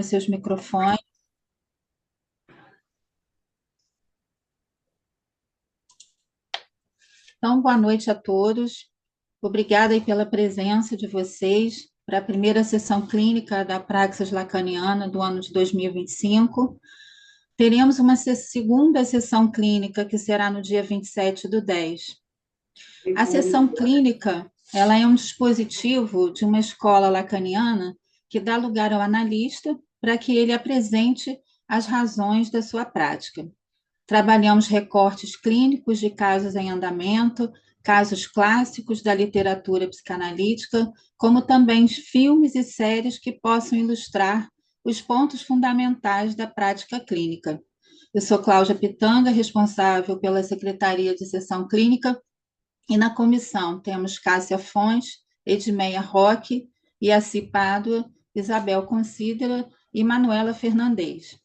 Seus microfones. Então, boa noite a todos. Obrigada aí pela presença de vocês para a primeira sessão clínica da Praxis Lacaniana do ano de 2025. Teremos uma segunda sessão clínica, que será no dia 27/10. A sessão clínica, ela é um dispositivo de uma escola lacaniana que dá lugar ao analista para que ele apresente as razões da sua prática. Trabalhamos recortes clínicos de casos em andamento, casos clássicos da literatura psicanalítica, como também filmes e séries que possam ilustrar os pontos fundamentais da prática clínica. Eu sou Cláudia Pitanga, responsável pela Secretaria de Sessão Clínica, e na comissão temos Cássia Fontes, Edmeia Roque, Iaci Pádua, Isabel Considera e Manuela Fernandes.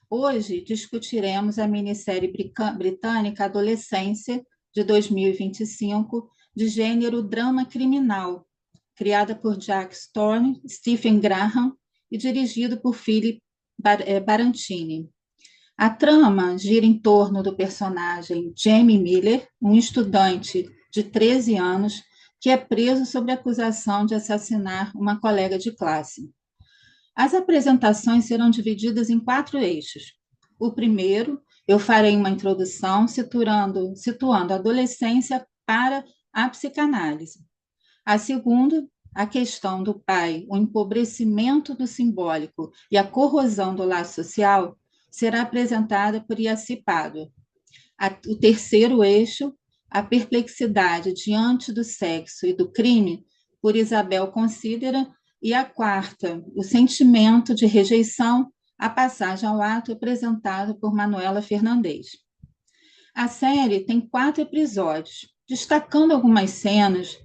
Hoje discutiremos a minissérie britânica Adolescência, de 2025, de gênero drama criminal, criada por Jack Thorne, Stephen Graham e dirigido por Philip Barantini. A trama gira em torno do personagem Jamie Miller, um estudante de 13 anos que é preso sob acusação de assassinar uma colega de classe. As apresentações serão divididas em 4 eixos. O primeiro, eu farei uma introdução situando a adolescência para a psicanálise. A segunda, a questão do pai, o empobrecimento do simbólico e a corrosão do laço social, será apresentada por Iaci Pádua. O terceiro eixo, a perplexidade diante do sexo e do crime, por Isabel Considera, e a quarta, o sentimento de rejeição, a passagem ao ato, apresentado por Manuela Fernandes. A série tem 4 episódios, destacando algumas cenas.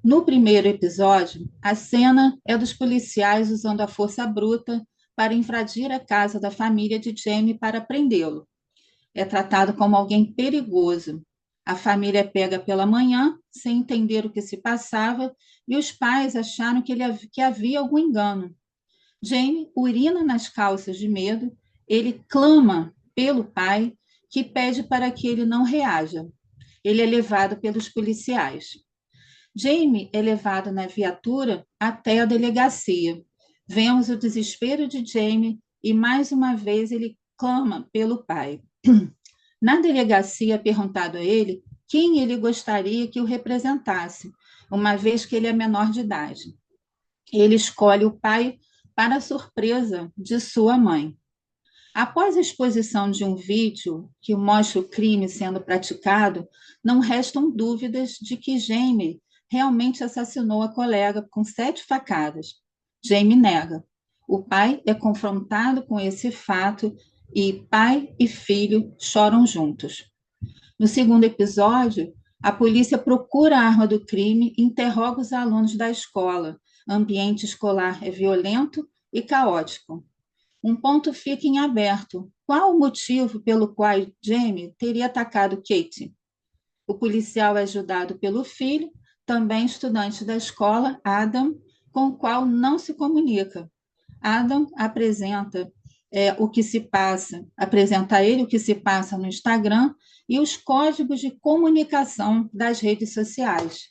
No primeiro episódio, a cena é dos policiais usando a força bruta para invadir a casa da família de Jamie para prendê-lo. É tratado como alguém perigoso. A família é pega pela manhã, sem entender o que se passava, e os pais acharam que havia algum engano. Jamie urina nas calças de medo, ele clama pelo pai, que pede para que ele não reaja. Ele é levado pelos policiais. Jamie é levado na viatura até a delegacia. Vemos o desespero de Jamie e, mais uma vez, ele clama pelo pai. Na delegacia, é perguntado a ele quem ele gostaria que o representasse, uma vez que ele é menor de idade. Ele escolhe o pai para a surpresa de sua mãe. Após a exposição de um vídeo que mostra o crime sendo praticado, não restam dúvidas de que Jamie realmente assassinou a colega com 7 facadas. Jamie nega. O pai é confrontado com esse fato e pai e filho choram juntos. No segundo episódio, a polícia procura a arma do crime e interroga os alunos da escola. O ambiente escolar é violento e caótico. Um ponto fica em aberto. Qual o motivo pelo qual Jamie teria atacado Kate? O policial é ajudado pelo filho, também estudante da escola, Adam, com o qual não se comunica. Adam apresenta a ele o que se passa no Instagram e os códigos de comunicação das redes sociais.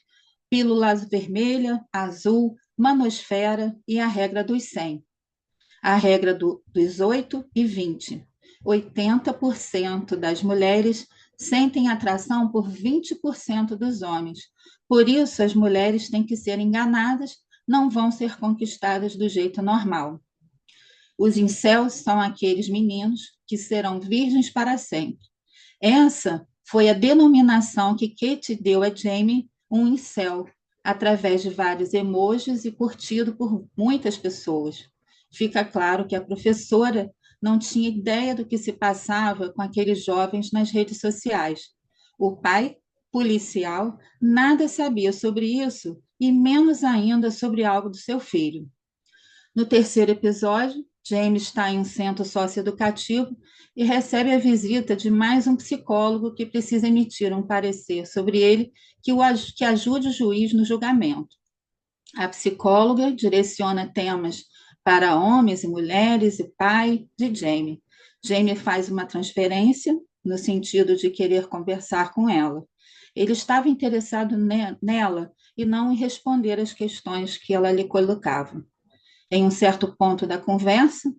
Pílula vermelha, azul, manosfera e a regra dos 100. A regra dos 8 e 20. 80% das mulheres sentem atração por 20% dos homens. Por isso, as mulheres têm que ser enganadas, não vão ser conquistadas do jeito normal. Os incels são aqueles meninos que serão virgens para sempre. Essa foi a denominação que Kate deu a Jamie, um incel, através de vários emojis e curtido por muitas pessoas. Fica claro que a professora não tinha ideia do que se passava com aqueles jovens nas redes sociais. O pai, policial, nada sabia sobre isso e menos ainda sobre algo do seu filho. No terceiro episódio, James está em um centro socioeducativo e recebe a visita de mais um psicólogo que precisa emitir um parecer sobre ele que ajude o juiz no julgamento. A psicóloga direciona temas para homens e mulheres e pai de Jamie. Jamie faz uma transferência no sentido de querer conversar com ela. Ele estava interessado nela e não em responder às questões que ela lhe colocava. Em um certo ponto da conversa,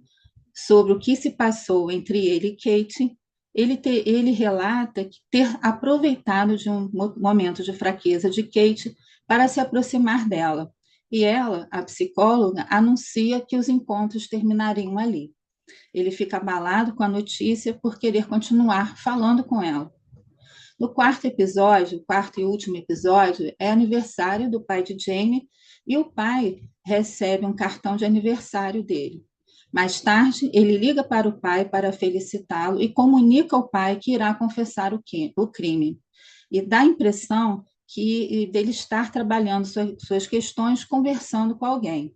sobre o que se passou entre ele e Kate, ele relata ter aproveitado de um momento de fraqueza de Kate para se aproximar dela. E ela, a psicóloga, anuncia que os encontros terminariam ali. Ele fica abalado com a notícia por querer continuar falando com ela. No quarto episódio, o quarto e último episódio, é aniversário do pai de Jamie e o pai recebe um cartão de aniversário dele. Mais tarde, ele liga para o pai para felicitá-lo e comunica ao pai que irá confessar o crime. E dá a impressão que dele estar trabalhando suas questões, conversando com alguém.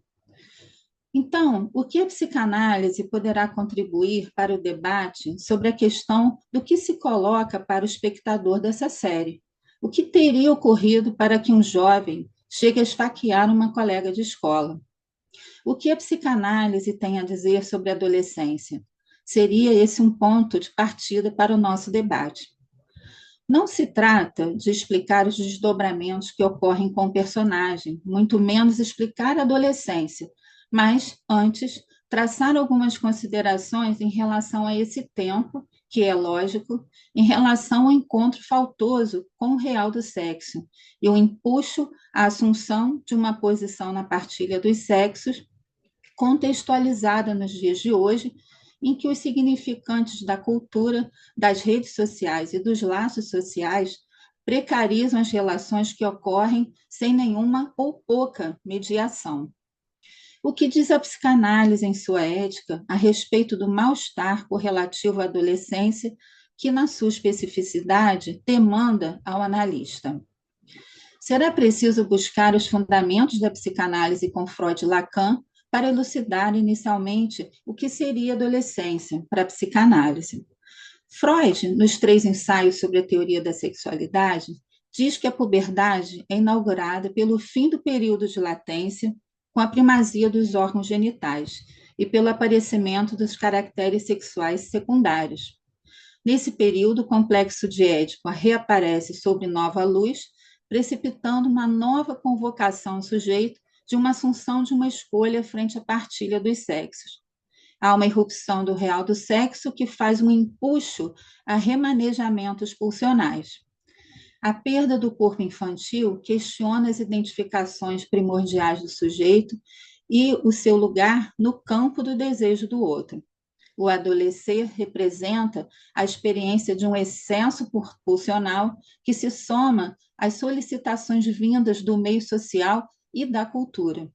Então, o que a psicanálise poderá contribuir para o debate sobre a questão do que se coloca para o espectador dessa série? O que teria ocorrido para que um jovem chegue a esfaquear uma colega de escola? O que a psicanálise tem a dizer sobre a adolescência? Seria esse um ponto de partida para o nosso debate. Não se trata de explicar os desdobramentos que ocorrem com o personagem, muito menos explicar a adolescência, mas, antes, traçar algumas considerações em relação a esse tempo, que é lógico, em relação ao encontro faltoso com o real do sexo e o empuxo à assunção de uma posição na partilha dos sexos contextualizada nos dias de hoje, em que os significantes da cultura, das redes sociais e dos laços sociais precarizam as relações que ocorrem sem nenhuma ou pouca mediação. O que diz a psicanálise em sua ética a respeito do mal-estar correlativo à adolescência, que, na sua especificidade, demanda ao analista? Será preciso buscar os fundamentos da psicanálise com Freud e Lacan para elucidar inicialmente o que seria adolescência para a psicanálise. Freud, nos 3 ensaios sobre a teoria da sexualidade, diz que a puberdade é inaugurada pelo fim do período de latência, com a primazia dos órgãos genitais e pelo aparecimento dos caracteres sexuais secundários. Nesse período, o complexo de Édipo reaparece sob nova luz, precipitando uma nova convocação ao sujeito de uma assunção de uma escolha frente à partilha dos sexos. Há uma irrupção do real do sexo que faz um empuxo a remanejamentos pulsionais. A perda do corpo infantil questiona as identificações primordiais do sujeito e o seu lugar no campo do desejo do outro. O adolescer representa a experiência de um excesso pulsional que se soma às solicitações vindas do meio social e da cultura.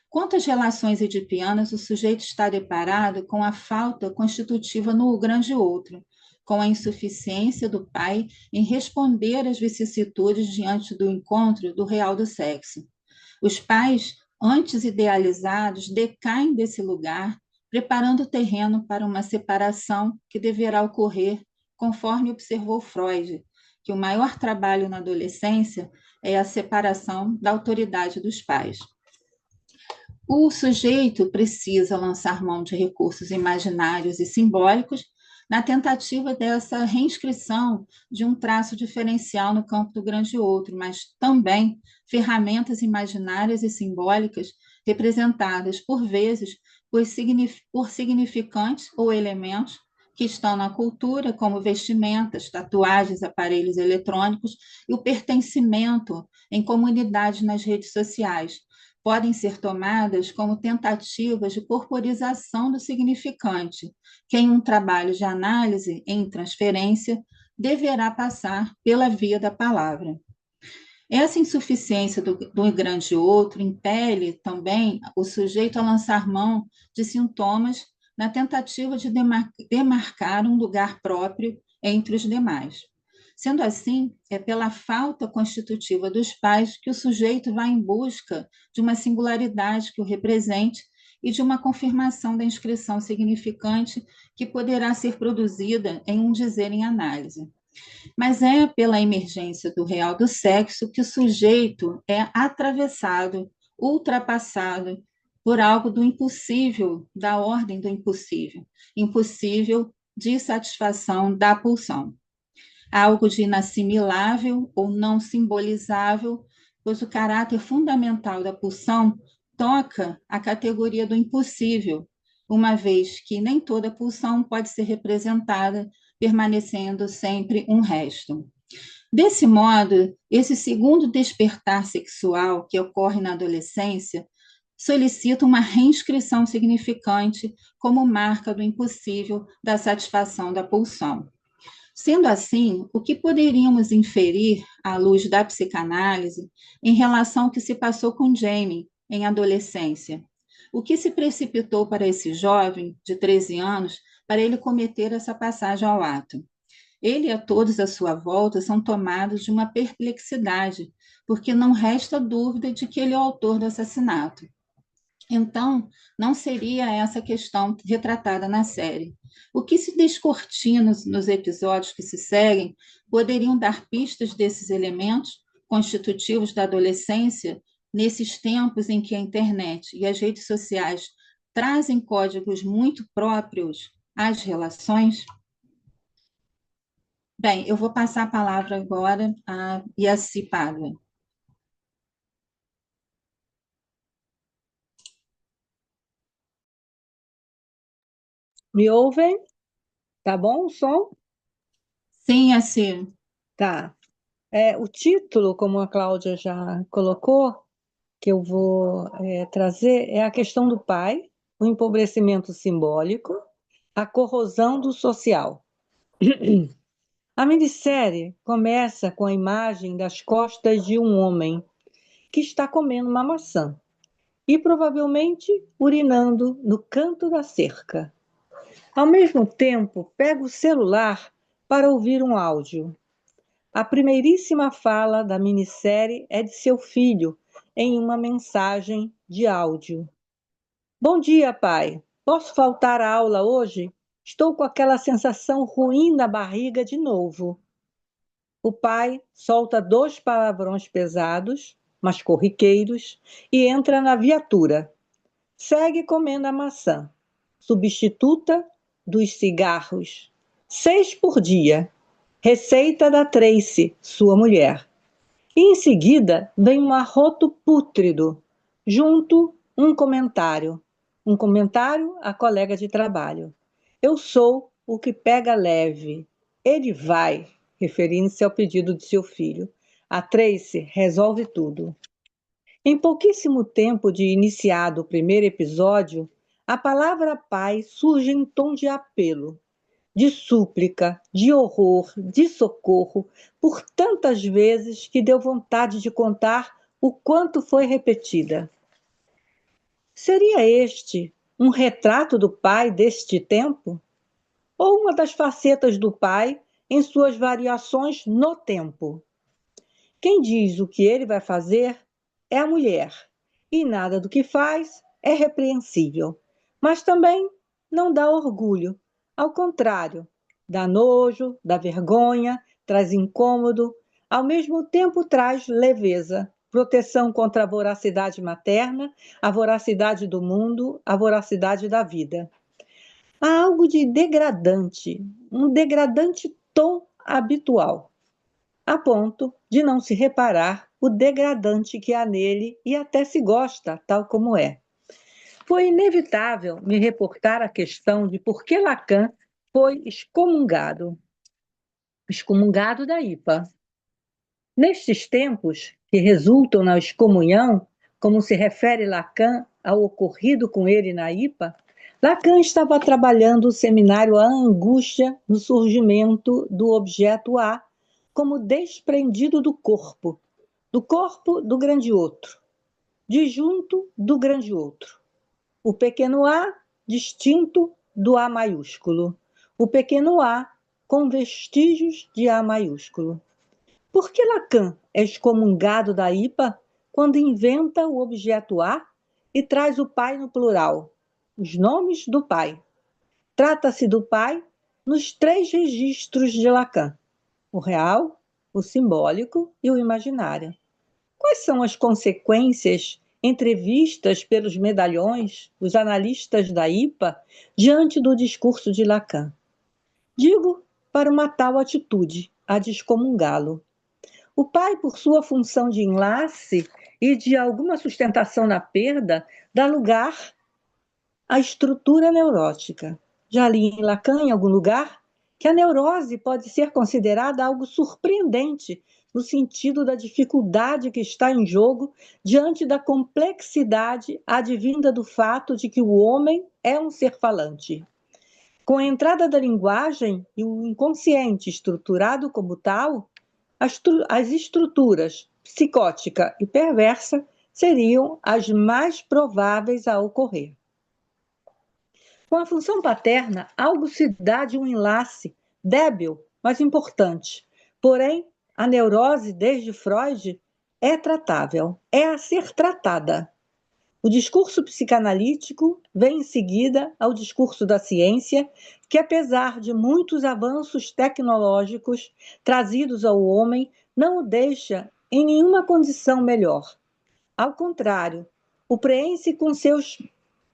Quanto às relações edipianas, o sujeito está deparado com a falta constitutiva no grande outro, com a insuficiência do pai em responder às vicissitudes diante do encontro do real do sexo. Os pais, antes idealizados, decaem desse lugar, preparando o terreno para uma separação que deverá ocorrer, conforme observou Freud, que o maior trabalho na adolescência é a separação da autoridade dos pais. O sujeito precisa lançar mão de recursos imaginários e simbólicos na tentativa dessa reinscrição de um traço diferencial no campo do grande outro, mas também ferramentas imaginárias e simbólicas representadas, por vezes, por significantes ou elementos que estão na cultura, como vestimentas, tatuagens, aparelhos eletrônicos, e o pertencimento em comunidades nas redes sociais, podem ser tomadas como tentativas de corporização do significante, que em um trabalho de análise em transferência deverá passar pela via da palavra. Essa insuficiência do grande outro impele também o sujeito a lançar mão de sintomas na tentativa de demarcar um lugar próprio entre os demais. Sendo assim, é pela falta constitutiva dos pais que o sujeito vai em busca de uma singularidade que o represente e de uma confirmação da inscrição significante que poderá ser produzida em um dizer em análise. Mas é pela emergência do real do sexo que o sujeito é atravessado, ultrapassado por algo do impossível, da ordem do impossível, impossível de satisfação da pulsão, algo de inassimilável ou não simbolizável, pois o caráter fundamental da pulsão toca a categoria do impossível, uma vez que nem toda pulsão pode ser representada, permanecendo sempre um resto. Desse modo, esse segundo despertar sexual que ocorre na adolescência solicita uma reinscrição significante como marca do impossível da satisfação da pulsão. Sendo assim, o que poderíamos inferir, à luz da psicanálise, em relação ao que se passou com Jamie em adolescência? O que se precipitou para esse jovem de 13 anos para ele cometer essa passagem ao ato? Ele e a todos à sua volta são tomados de uma perplexidade, porque não resta dúvida de que ele é o autor do assassinato. Então, não seria essa questão retratada na série. O que se descortina nos episódios que se seguem poderiam dar pistas desses elementos constitutivos da adolescência, nesses tempos em que a internet e as redes sociais trazem códigos muito próprios às relações? Bem, eu vou passar a palavra agora a Yaci Padua. Me ouvem? Tá bom o som? Sim, Yaci. Tá. O título, como a Cláudia já colocou, que eu vou trazer, é a questão do pai, o empobrecimento simbólico, a corrosão do social. A minissérie começa com a imagem das costas de um homem que está comendo uma maçã e provavelmente urinando no canto da cerca. Ao mesmo tempo, pega o celular para ouvir um áudio. A primeiríssima fala da minissérie é de seu filho, em uma mensagem de áudio. Bom dia, pai. Posso faltar à aula hoje? Estou com aquela sensação ruim na barriga de novo. O pai solta 2 palavrões pesados, mas corriqueiros, e entra na viatura. Segue comendo a maçã, substituta dos cigarros. 6 por dia. Receita da Tracy, sua mulher. E em seguida vem um arroto pútrido, junto um comentário. Um comentário à colega de trabalho. Eu sou o que pega leve. Ele vai, referindo-se ao pedido de seu filho. A Tracy resolve tudo. Em pouquíssimo tempo de iniciado o primeiro episódio, a palavra pai surge em tom de apelo, de súplica, de horror, de socorro, por tantas vezes que deu vontade de contar o quanto foi repetida. Seria este um retrato do pai deste tempo? Ou uma das facetas do pai em suas variações no tempo? Quem diz o que ele vai fazer é a mulher, e nada do que faz é repreensível, mas também não dá orgulho. Ao contrário, dá nojo, dá vergonha, traz incômodo, ao mesmo tempo traz leveza, proteção contra a voracidade materna, a voracidade do mundo, a voracidade da vida. Há algo de degradante, um degradante tom habitual, a ponto de não se reparar o degradante que há nele e até se gosta, tal como é. Foi inevitável me reportar a questão de por que Lacan foi excomungado da IPA. Nestes tempos, que resultam na excomunhão, como se refere Lacan ao ocorrido com ele na IPA, Lacan estava trabalhando o seminário A Angústia no surgimento do objeto A como desprendido do corpo do grande outro, disjunto do grande outro. O pequeno a distinto do A maiúsculo. O pequeno a com vestígios de A maiúsculo. Por que Lacan é excomungado da IPA quando inventa o objeto A e traz o pai no plural? Os nomes do pai. Trata-se do pai nos 3 registros de Lacan: o real, o simbólico e o imaginário. Quais são as consequências entrevistas pelos medalhões, os analistas da IPA, diante do discurso de Lacan. Digo para uma tal atitude, a de excomungá-lo. O pai, por sua função de enlace e de alguma sustentação na perda, dá lugar à estrutura neurótica. Já li em Lacan, em algum lugar, que a neurose pode ser considerada algo surpreendente, no sentido da dificuldade que está em jogo diante da complexidade advinda do fato de que o homem é um ser falante. Com a entrada da linguagem e o inconsciente estruturado como tal, as estruturas psicótica e perversa seriam as mais prováveis a ocorrer. Com a função paterna, algo se dá de um enlace débil, mas importante. Porém, a neurose, desde Freud, é tratável, é a ser tratada. O discurso psicanalítico vem em seguida ao discurso da ciência, que, apesar de muitos avanços tecnológicos trazidos ao homem, não o deixa em nenhuma condição melhor. Ao contrário, o preenche com seus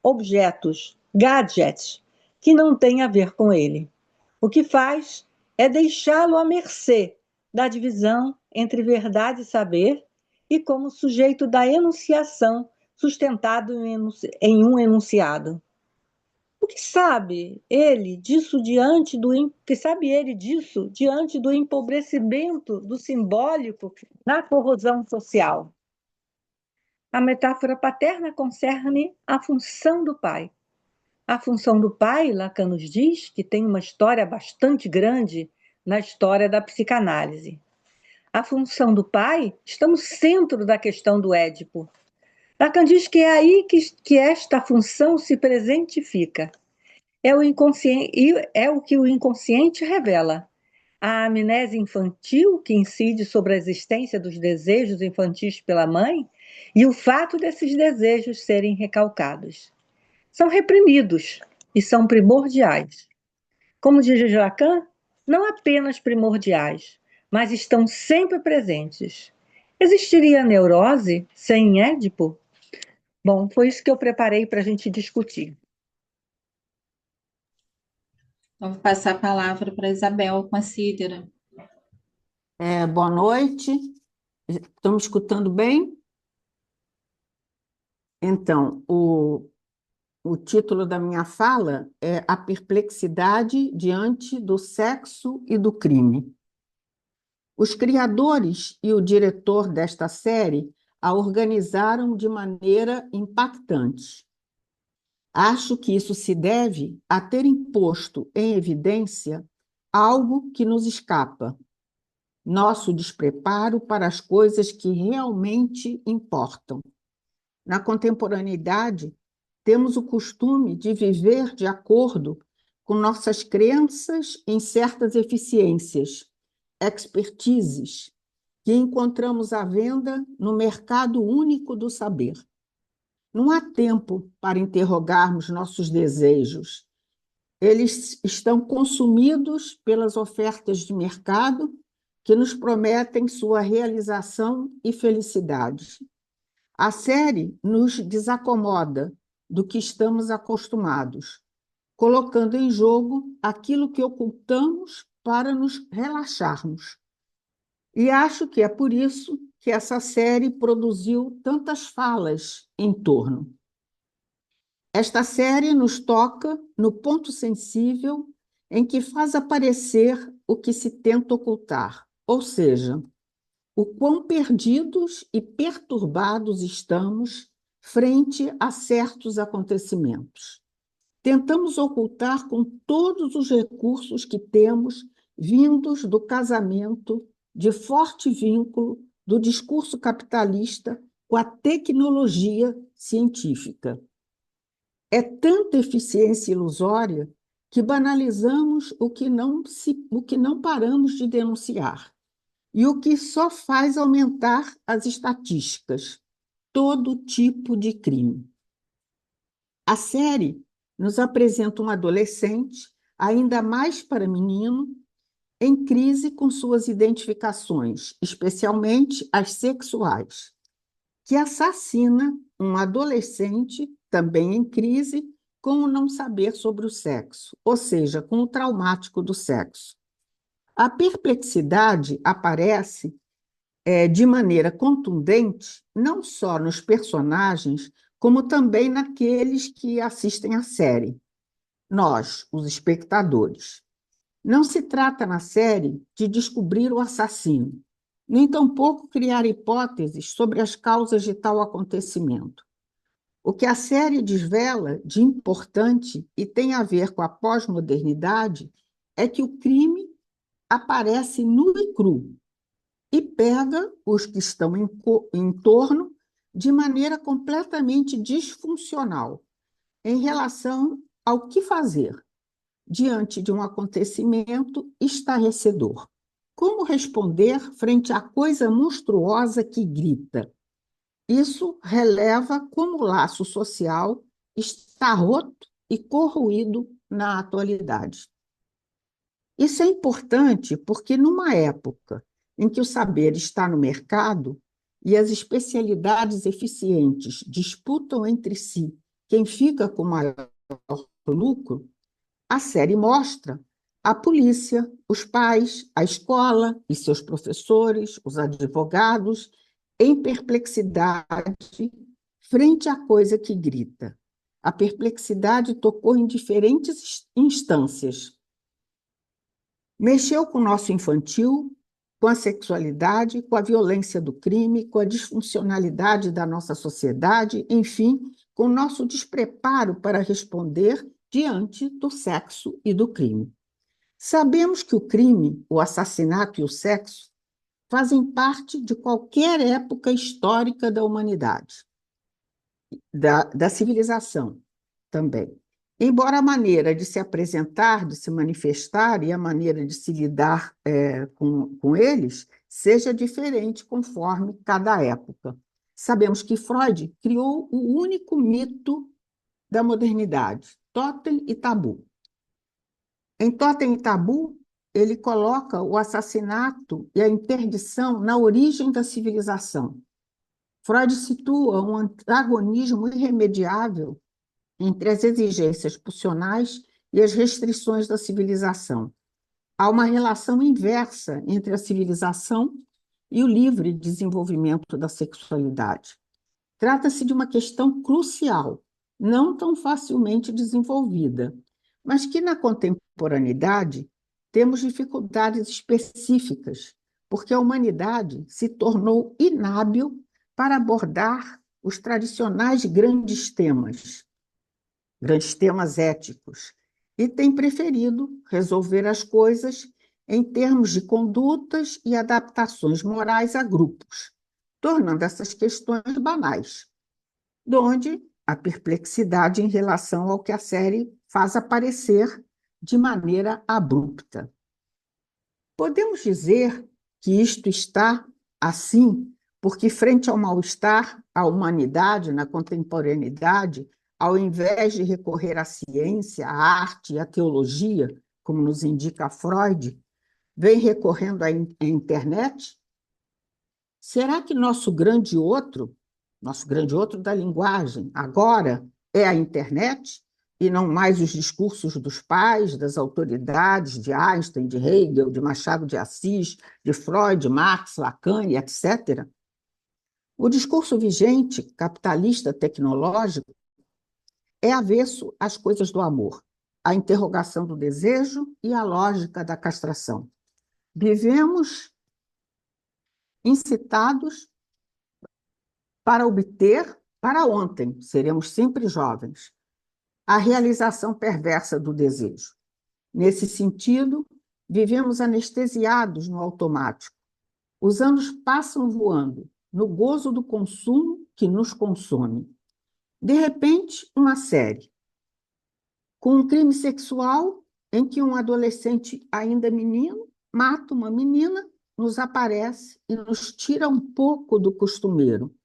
objetos, gadgets, que não têm a ver com ele. O que faz é deixá-lo à mercê da divisão entre verdade e saber e como sujeito da enunciação sustentado em um enunciado. O que sabe ele disso diante do empobrecimento do simbólico na corrosão social? A metáfora paterna concerne a função do pai. A função do pai, Lacan nos diz, que tem uma história bastante grande na história da psicanálise. A função do pai está no centro da questão do Édipo. Lacan diz que é aí que esta função se presentifica. É o que o inconsciente revela. A amnésia infantil, que incide sobre a existência dos desejos infantis pela mãe, e o fato desses desejos serem recalcados. São reprimidos e são primordiais. Como diz Lacan, não apenas primordiais, mas estão sempre presentes. Existiria neurose sem Édipo? Bom, foi isso que eu preparei para a gente discutir. Então, vou passar a palavra para a Isabel com a Cídera. Boa noite. Estão me escutando bem? Então, o título da minha fala é A Perplexidade diante do Sexo e do Crime. Os criadores e o diretor desta série a organizaram de maneira impactante. Acho que isso se deve a terem posto em evidência algo que nos escapa, nosso despreparo para as coisas que realmente importam. Na contemporaneidade, temos o costume de viver de acordo com nossas crenças em certas eficiências, expertises, que encontramos à venda no mercado único do saber. Não há tempo para interrogarmos nossos desejos. Eles estão consumidos pelas ofertas de mercado que nos prometem sua realização e felicidade. A série nos desacomoda do que estamos acostumados, colocando em jogo aquilo que ocultamos para nos relaxarmos. E acho que é por isso que essa série produziu tantas falas em torno. Esta série nos toca no ponto sensível em que faz aparecer o que se tenta ocultar, ou seja, o quão perdidos e perturbados estamos frente a certos acontecimentos. Tentamos ocultar com todos os recursos que temos vindos do casamento de forte vínculo do discurso capitalista com a tecnologia científica. É tanta eficiência ilusória que banalizamos o que não paramos de denunciar e o que só faz aumentar as estatísticas, todo tipo de crime. A série nos apresenta um adolescente, ainda mais para menino, em crise com suas identificações, especialmente as sexuais, que assassina um adolescente, também em crise, com o não saber sobre o sexo, ou seja, com o traumático do sexo. A perplexidade aparece de maneira contundente, não só nos personagens, como também naqueles que assistem à série, nós, os espectadores. Não se trata na série de descobrir o assassino, nem tampouco criar hipóteses sobre as causas de tal acontecimento. O que a série desvela de importante e tem a ver com a pós-modernidade é que o crime aparece nu e cru e pega os que estão em torno de maneira completamente disfuncional em relação ao que fazer diante de um acontecimento estarrecedor. Como responder frente à coisa monstruosa que grita? Isso releva como o laço social está roto e corroído na atualidade. Isso é importante porque, numa época em que o saber está no mercado e as especialidades eficientes disputam entre si quem fica com maior lucro, a série mostra a polícia, os pais, a escola e seus professores, os advogados, em perplexidade frente à coisa que grita. A perplexidade tocou em diferentes instâncias. Mexeu com o nosso infantil, com a sexualidade, com a violência do crime, com a disfuncionalidade da nossa sociedade, enfim, com o nosso despreparo para responder diante do sexo e do crime. Sabemos que o crime, o assassinato e o sexo fazem parte de qualquer época histórica da humanidade, da civilização também. Embora a maneira de se apresentar, de se manifestar e a maneira de se lidar com eles seja diferente conforme cada época. Sabemos que Freud criou o único mito da modernidade, Totem e Tabu. Em Totem e Tabu, ele coloca o assassinato e a interdição na origem da civilização. Freud situa um antagonismo irremediável entre as exigências pulsionais e as restrições da civilização. Há uma relação inversa entre a civilização e o livre desenvolvimento da sexualidade. Trata-se de uma questão crucial, não tão facilmente desenvolvida, mas que na contemporaneidade temos dificuldades específicas, porque a humanidade se tornou inábil para abordar os tradicionais grandes temas éticos, e tem preferido resolver as coisas em termos de condutas e adaptações morais a grupos, tornando essas questões banais, donde a perplexidade em relação ao que a série faz aparecer de maneira abrupta. Podemos dizer que isto está assim porque, frente ao mal-estar, a humanidade, na contemporaneidade, ao invés de recorrer à ciência, à arte e à teologia, como nos indica Freud, vem recorrendo à internet? Será que nosso grande outro da linguagem, agora é a internet, e não mais os discursos dos pais, das autoridades, de Einstein, de Hegel, de Machado de Assis, de Freud, Marx, Lacan, etc.? O discurso vigente, capitalista tecnológico, é avesso às coisas do amor, à interrogação do desejo e à lógica da castração. Vivemos incitados para obter, para ontem, seremos sempre jovens, a realização perversa do desejo. Nesse sentido, vivemos anestesiados no automático. Os anos passam voando, no gozo do consumo que nos consome. De repente, uma série, com um crime sexual em que um adolescente ainda menino mata uma menina, nos aparece e nos tira um pouco do costumeiro.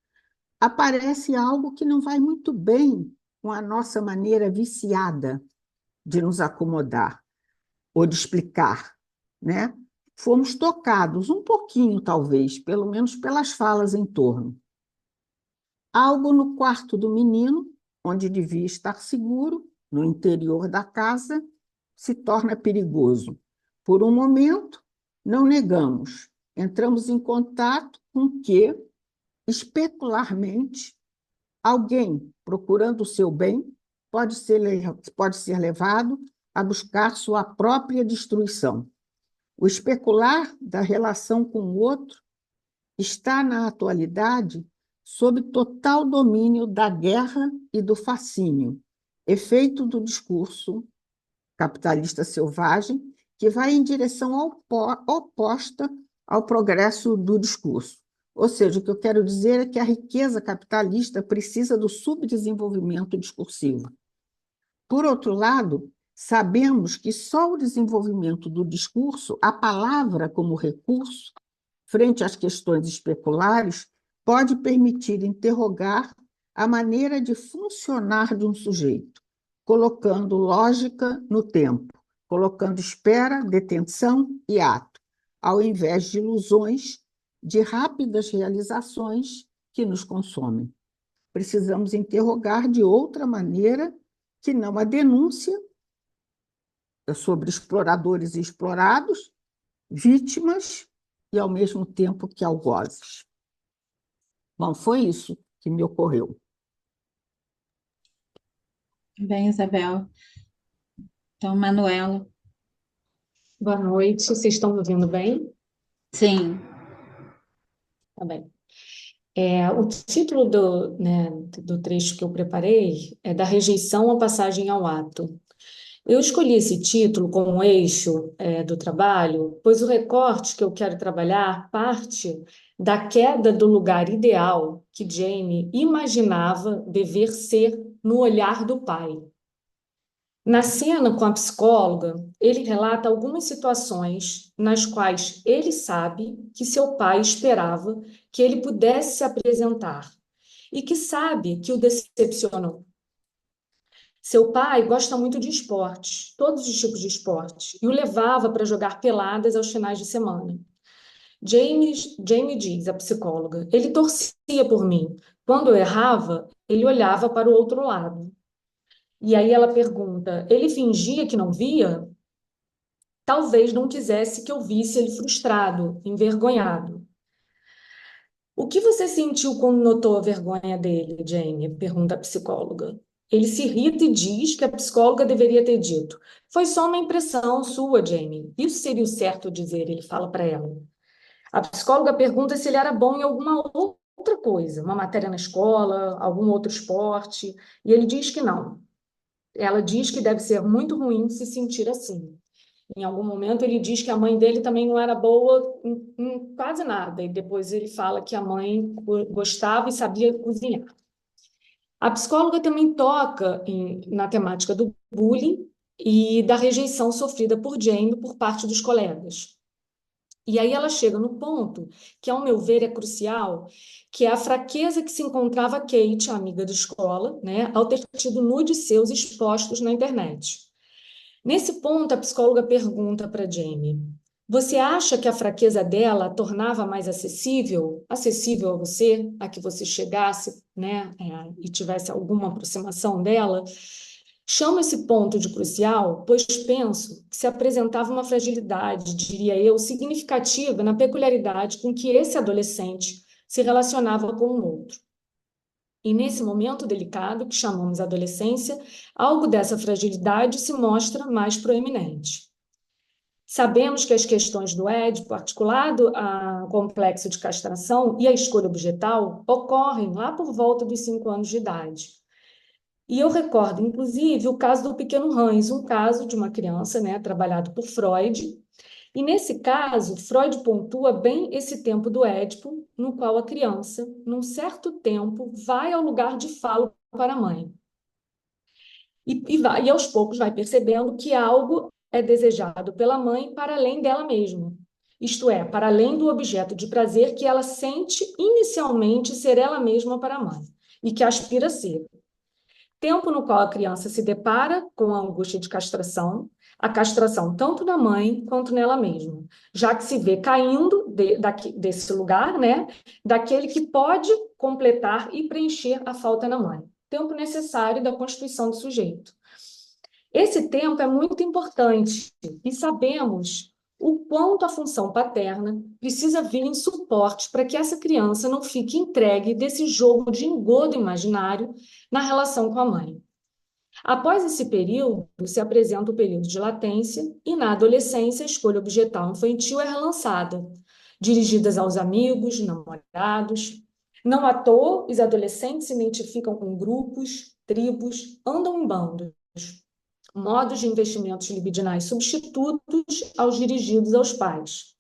Aparece algo que não vai muito bem com a nossa maneira viciada de nos acomodar ou de explicar, né? Fomos tocados um pouquinho, talvez, pelo menos pelas falas em torno. Algo no quarto do menino, onde devia estar seguro, no interior da casa, se torna perigoso. Por um momento, não negamos, entramos em contato com que, especularmente, alguém procurando o seu bem pode ser levado a buscar sua própria destruição. O especular da relação com o outro está, na atualidade, sob total domínio da guerra e do fascínio, efeito do discurso capitalista selvagem, que vai em direção oposta ao progresso do discurso. Ou seja, o que eu quero dizer é que a riqueza capitalista precisa do subdesenvolvimento discursivo. Por outro lado, sabemos que só o desenvolvimento do discurso, a palavra como recurso, frente às questões especulares, pode permitir interrogar a maneira de funcionar de um sujeito, colocando lógica no tempo, colocando espera, detenção e ato, ao invés de ilusões de rápidas realizações que nos consomem. Precisamos interrogar de outra maneira que não a denúncia sobre exploradores e explorados, vítimas e, ao mesmo tempo, que algozes. Bom, foi isso que me ocorreu. Bem, Isabel. Então, Manuela. Boa noite, vocês estão me ouvindo bem? Sim. Tá bem. O título do trecho que eu preparei é Da Rejeição à Passagem ao Ato. Eu escolhi esse título como eixo do trabalho, pois o recorte que eu quero trabalhar parte da queda do lugar ideal que Jamie imaginava dever ser no olhar do pai. Na cena com a psicóloga, ele relata algumas situações nas quais ele sabe que seu pai esperava que ele pudesse se apresentar e que sabe que o decepcionou. Seu pai gosta muito de esportes, todos os tipos de esportes, e o levava para jogar peladas aos finais de semana. Jamie diz, a psicóloga, ele torcia por mim. Quando eu errava, ele olhava para o outro lado. E aí ela pergunta, ele fingia que não via? Talvez não quisesse que eu visse ele frustrado, envergonhado. O que você sentiu quando notou a vergonha dele, Jamie? Pergunta a psicóloga. Ele se irrita e diz que a psicóloga deveria ter dito. Foi só uma impressão sua, Jamie. Isso seria o certo dizer, ele fala para ela. A psicóloga pergunta se ele era bom em alguma outra coisa, uma matéria na escola, algum outro esporte, e ele diz que não. Ela diz que deve ser muito ruim se sentir assim. Em algum momento ele diz que a mãe dele também não era boa em quase nada, e depois ele fala que a mãe gostava e sabia cozinhar. A psicóloga também toca na temática do bullying e da rejeição sofrida por Jamie por parte dos colegas. E aí ela chega no ponto que, ao meu ver, é crucial, que é a fraqueza que se encontrava Kate, a amiga da escola, né, ao ter tido nudes seus expostos na internet. Nesse ponto, a psicóloga pergunta para Jamie, você acha que a fraqueza dela a tornava mais acessível a você, a que você chegasse, né, e tivesse alguma aproximação dela? Chamo esse ponto de crucial, pois penso que se apresentava uma fragilidade, diria eu, significativa na peculiaridade com que esse adolescente se relacionava com o outro. E nesse momento delicado, que chamamos adolescência, algo dessa fragilidade se mostra mais proeminente. Sabemos que as questões do Édipo, articulado ao complexo de castração e a escolha objetal, ocorrem lá por volta dos 5 anos de idade. E eu recordo, inclusive, o caso do pequeno Hans, um caso de uma criança, né, trabalhado por Freud. E nesse caso, Freud pontua bem esse tempo do Édipo, no qual a criança, num certo tempo, vai ao lugar de fala para a mãe. E aos poucos vai percebendo que algo é desejado pela mãe para além dela mesma. Isto é, para além do objeto de prazer que ela sente inicialmente ser ela mesma para a mãe, e que aspira a ser. Tempo no qual a criança se depara com a angústia de castração, a castração tanto da mãe quanto nela mesma, já que se vê caindo desse lugar, né, daquele que pode completar e preencher a falta na mãe. Tempo necessário da constituição do sujeito. Esse tempo é muito importante e sabemos o quanto a função paterna precisa vir em suporte para que essa criança não fique entregue desse jogo de engodo imaginário na relação com a mãe. Após esse período, se apresenta o período de latência e, na adolescência, a escolha objetal infantil é relançada, dirigidas aos amigos, namorados. Não à toa, os adolescentes se identificam com grupos, tribos, andam em bandos, modos de investimentos libidinais substitutos aos dirigidos aos pais.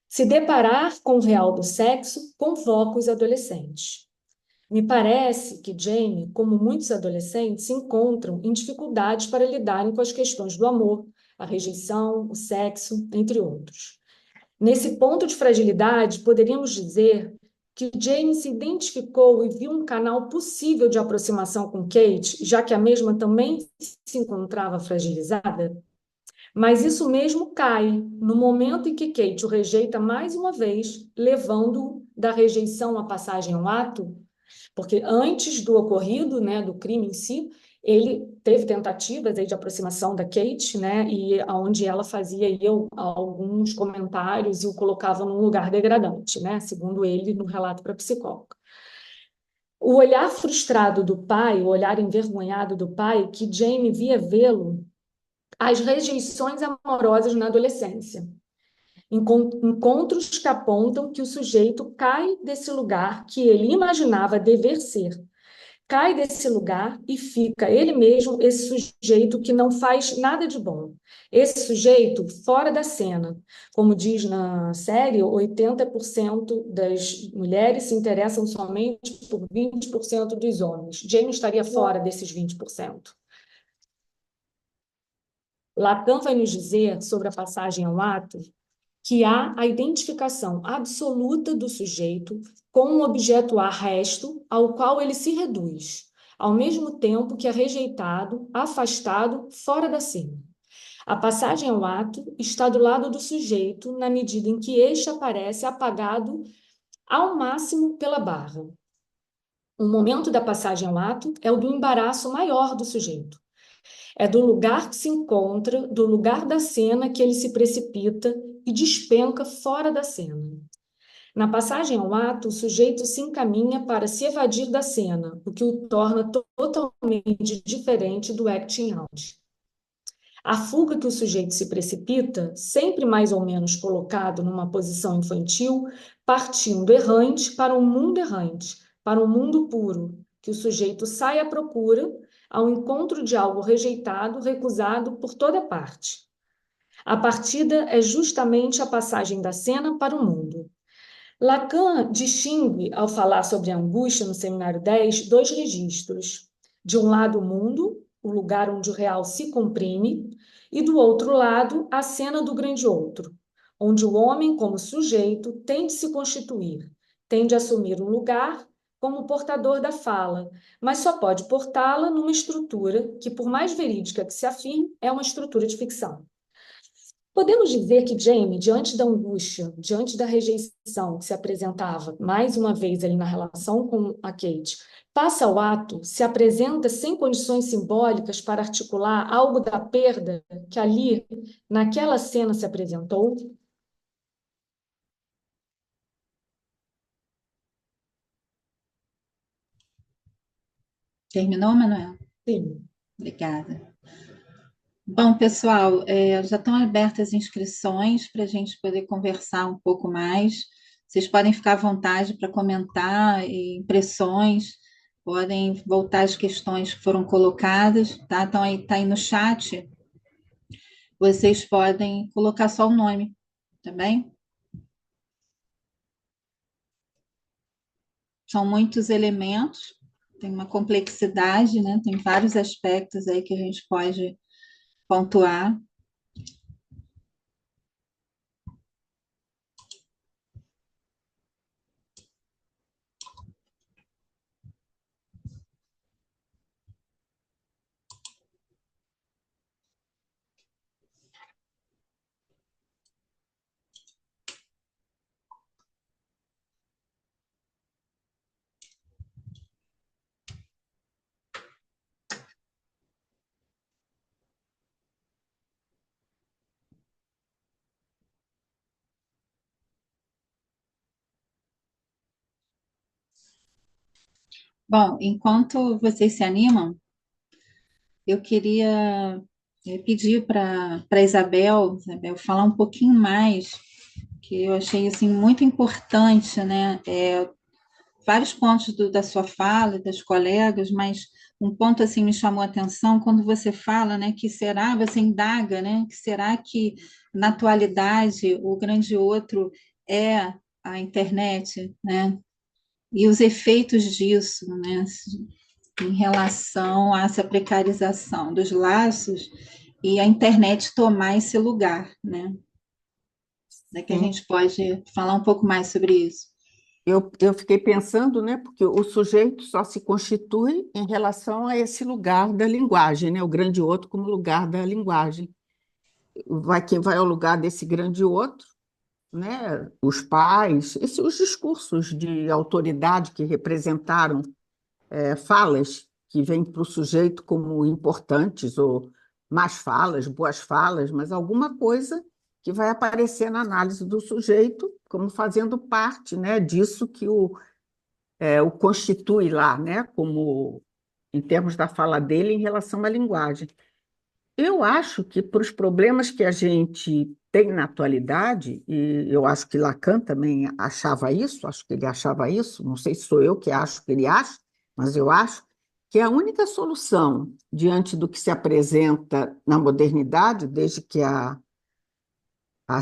Se deparar com o real do sexo, convoca os adolescentes. Me parece que Jamie, como muitos adolescentes, se encontram em dificuldades para lidarem com as questões do amor, a rejeição, o sexo, entre outros. Nesse ponto de fragilidade, poderíamos dizer que Jamie se identificou e viu um canal possível de aproximação com Kate, já que a mesma também se encontrava fragilizada. Mas isso mesmo cai no momento em que Kate o rejeita mais uma vez, levando-o da rejeição à passagem ao ato, porque antes do ocorrido, né, do crime em si, ele teve tentativas aí de aproximação da Kate, né, e onde ela fazia aí alguns comentários e o colocava num lugar degradante, né, segundo ele no relato para a psicóloga. O olhar frustrado do pai, o olhar envergonhado do pai, que Jamie via vê-lo, as rejeições amorosas na adolescência. Encontros que apontam que o sujeito cai desse lugar que ele imaginava dever ser. Cai desse lugar e fica ele mesmo esse sujeito que não faz nada de bom. Esse sujeito fora da cena. Como diz na série, 80% das mulheres se interessam somente por 20% dos homens. Jamie estaria fora desses 20%. Lacan vai nos dizer, sobre a passagem ao ato, que há a identificação absoluta do sujeito com um objeto arresto ao qual ele se reduz, ao mesmo tempo que é rejeitado, afastado, fora da cena. A passagem ao ato está do lado do sujeito na medida em que este aparece apagado ao máximo pela barra. O momento da passagem ao ato é o do embaraço maior do sujeito. É do lugar que se encontra, do lugar da cena que ele se precipita e despenca fora da cena. Na passagem ao ato, o sujeito se encaminha para se evadir da cena, o que o torna totalmente diferente do acting out. A fuga que o sujeito se precipita, sempre mais ou menos colocado numa posição infantil, partindo errante para um mundo errante, para um mundo puro, que o sujeito sai à procura, ao encontro de algo rejeitado, recusado por toda parte. A partida é justamente a passagem da cena para o mundo. Lacan distingue, ao falar sobre a angústia no Seminário 10, dois registros. De um lado, o mundo, o lugar onde o real se comprime, e do outro lado, a cena do grande outro, onde o homem, como sujeito, tem de se constituir, tem de assumir um lugar como portador da fala, mas só pode portá-la numa estrutura que, por mais verídica que se afirme, é uma estrutura de ficção. Podemos dizer que Jamie, diante da angústia, diante da rejeição que se apresentava mais uma vez ali na relação com a Kate, passa ao ato, se apresenta sem condições simbólicas para articular algo da perda que ali, naquela cena, se apresentou? Terminou, Manuel? Sim. Obrigada. Bom, pessoal, já estão abertas as inscrições para a gente poder conversar um pouco mais. Vocês podem ficar à vontade para comentar impressões, podem voltar às questões que foram colocadas, tá? Então, aí está aí no chat, vocês podem colocar só o nome, tá bem? São muitos elementos, tem uma complexidade, né? Tem vários aspectos aí que a gente pode pontuar. Bom, enquanto vocês se animam, eu queria pedir para Isabel falar um pouquinho mais, que eu achei assim muito importante, né? Vários pontos da sua fala, das colegas, mas um ponto assim me chamou a atenção quando você fala, né, que será, você indaga, né, que será que na atualidade o grande outro é a internet, né, e os efeitos disso, né, em relação a essa precarização dos laços e a internet tomar esse lugar, né? É que a Sim. gente pode falar um pouco mais sobre isso. Eu fiquei pensando, né, porque o sujeito só se constitui em relação a esse lugar da linguagem, né, o grande outro como lugar da linguagem. Quem vai ao lugar desse grande outro, né, os pais, os discursos de autoridade que representaram falas que vêm para o sujeito como importantes, ou más falas, boas falas, mas alguma coisa que vai aparecer na análise do sujeito como fazendo parte, né, disso que o constitui lá, né, como em termos da fala dele em relação à linguagem. Eu acho que para os problemas que a gente tem na atualidade, e eu acho que Lacan também achava isso, acho que ele achava isso, não sei se sou eu que acho que ele acha, mas eu acho que a única solução diante do que se apresenta na modernidade, desde que a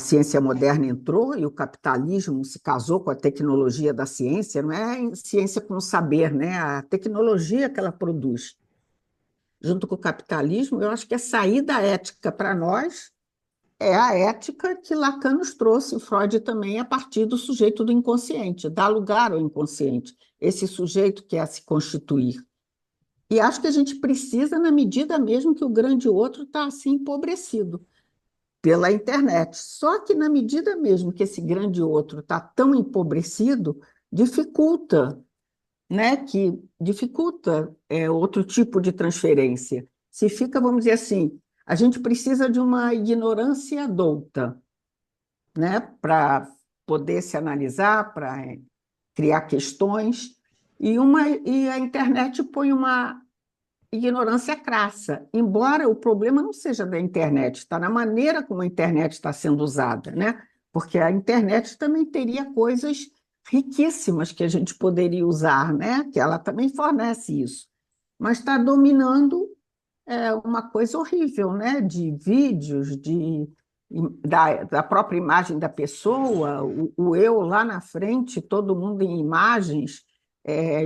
ciência moderna entrou e o capitalismo se casou com a tecnologia da ciência, não é a ciência com o saber, né? A tecnologia que ela produz junto com o capitalismo, eu acho que a saída ética para nós é a ética que Lacan nos trouxe, e Freud também, a partir do sujeito do inconsciente, dar lugar ao inconsciente, esse sujeito que é a se constituir. E acho que a gente precisa, na medida mesmo que o grande outro está assim empobrecido pela internet. Só que na medida mesmo que esse grande outro está tão empobrecido, dificulta, né, que dificulta outro tipo de transferência. Se fica, vamos dizer assim, a gente precisa de uma ignorância douta, né, para poder se analisar, para criar questões, e a internet põe uma ignorância crassa, embora o problema não seja da internet, está na maneira como a internet está sendo usada, né? Porque a internet também teria coisas riquíssimas que a gente poderia usar, né? Que ela também fornece isso, mas está dominando uma coisa horrível, né? De vídeos, da própria imagem da pessoa, o eu lá na frente, todo mundo em imagens,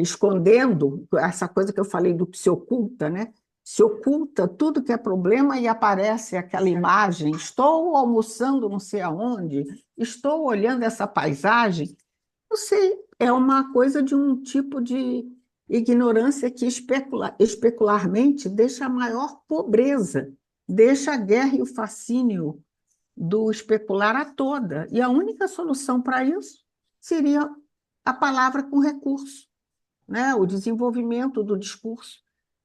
escondendo essa coisa que eu falei do que se oculta, né? Se oculta tudo que é problema e aparece aquela imagem. Estou almoçando não sei aonde, estou olhando essa paisagem. Não sei, é uma coisa de um tipo de ignorância que especularmente deixa a maior pobreza, deixa a guerra e o fascínio do especular a toda. E a única solução para isso seria a palavra com recurso, né? O desenvolvimento do discurso.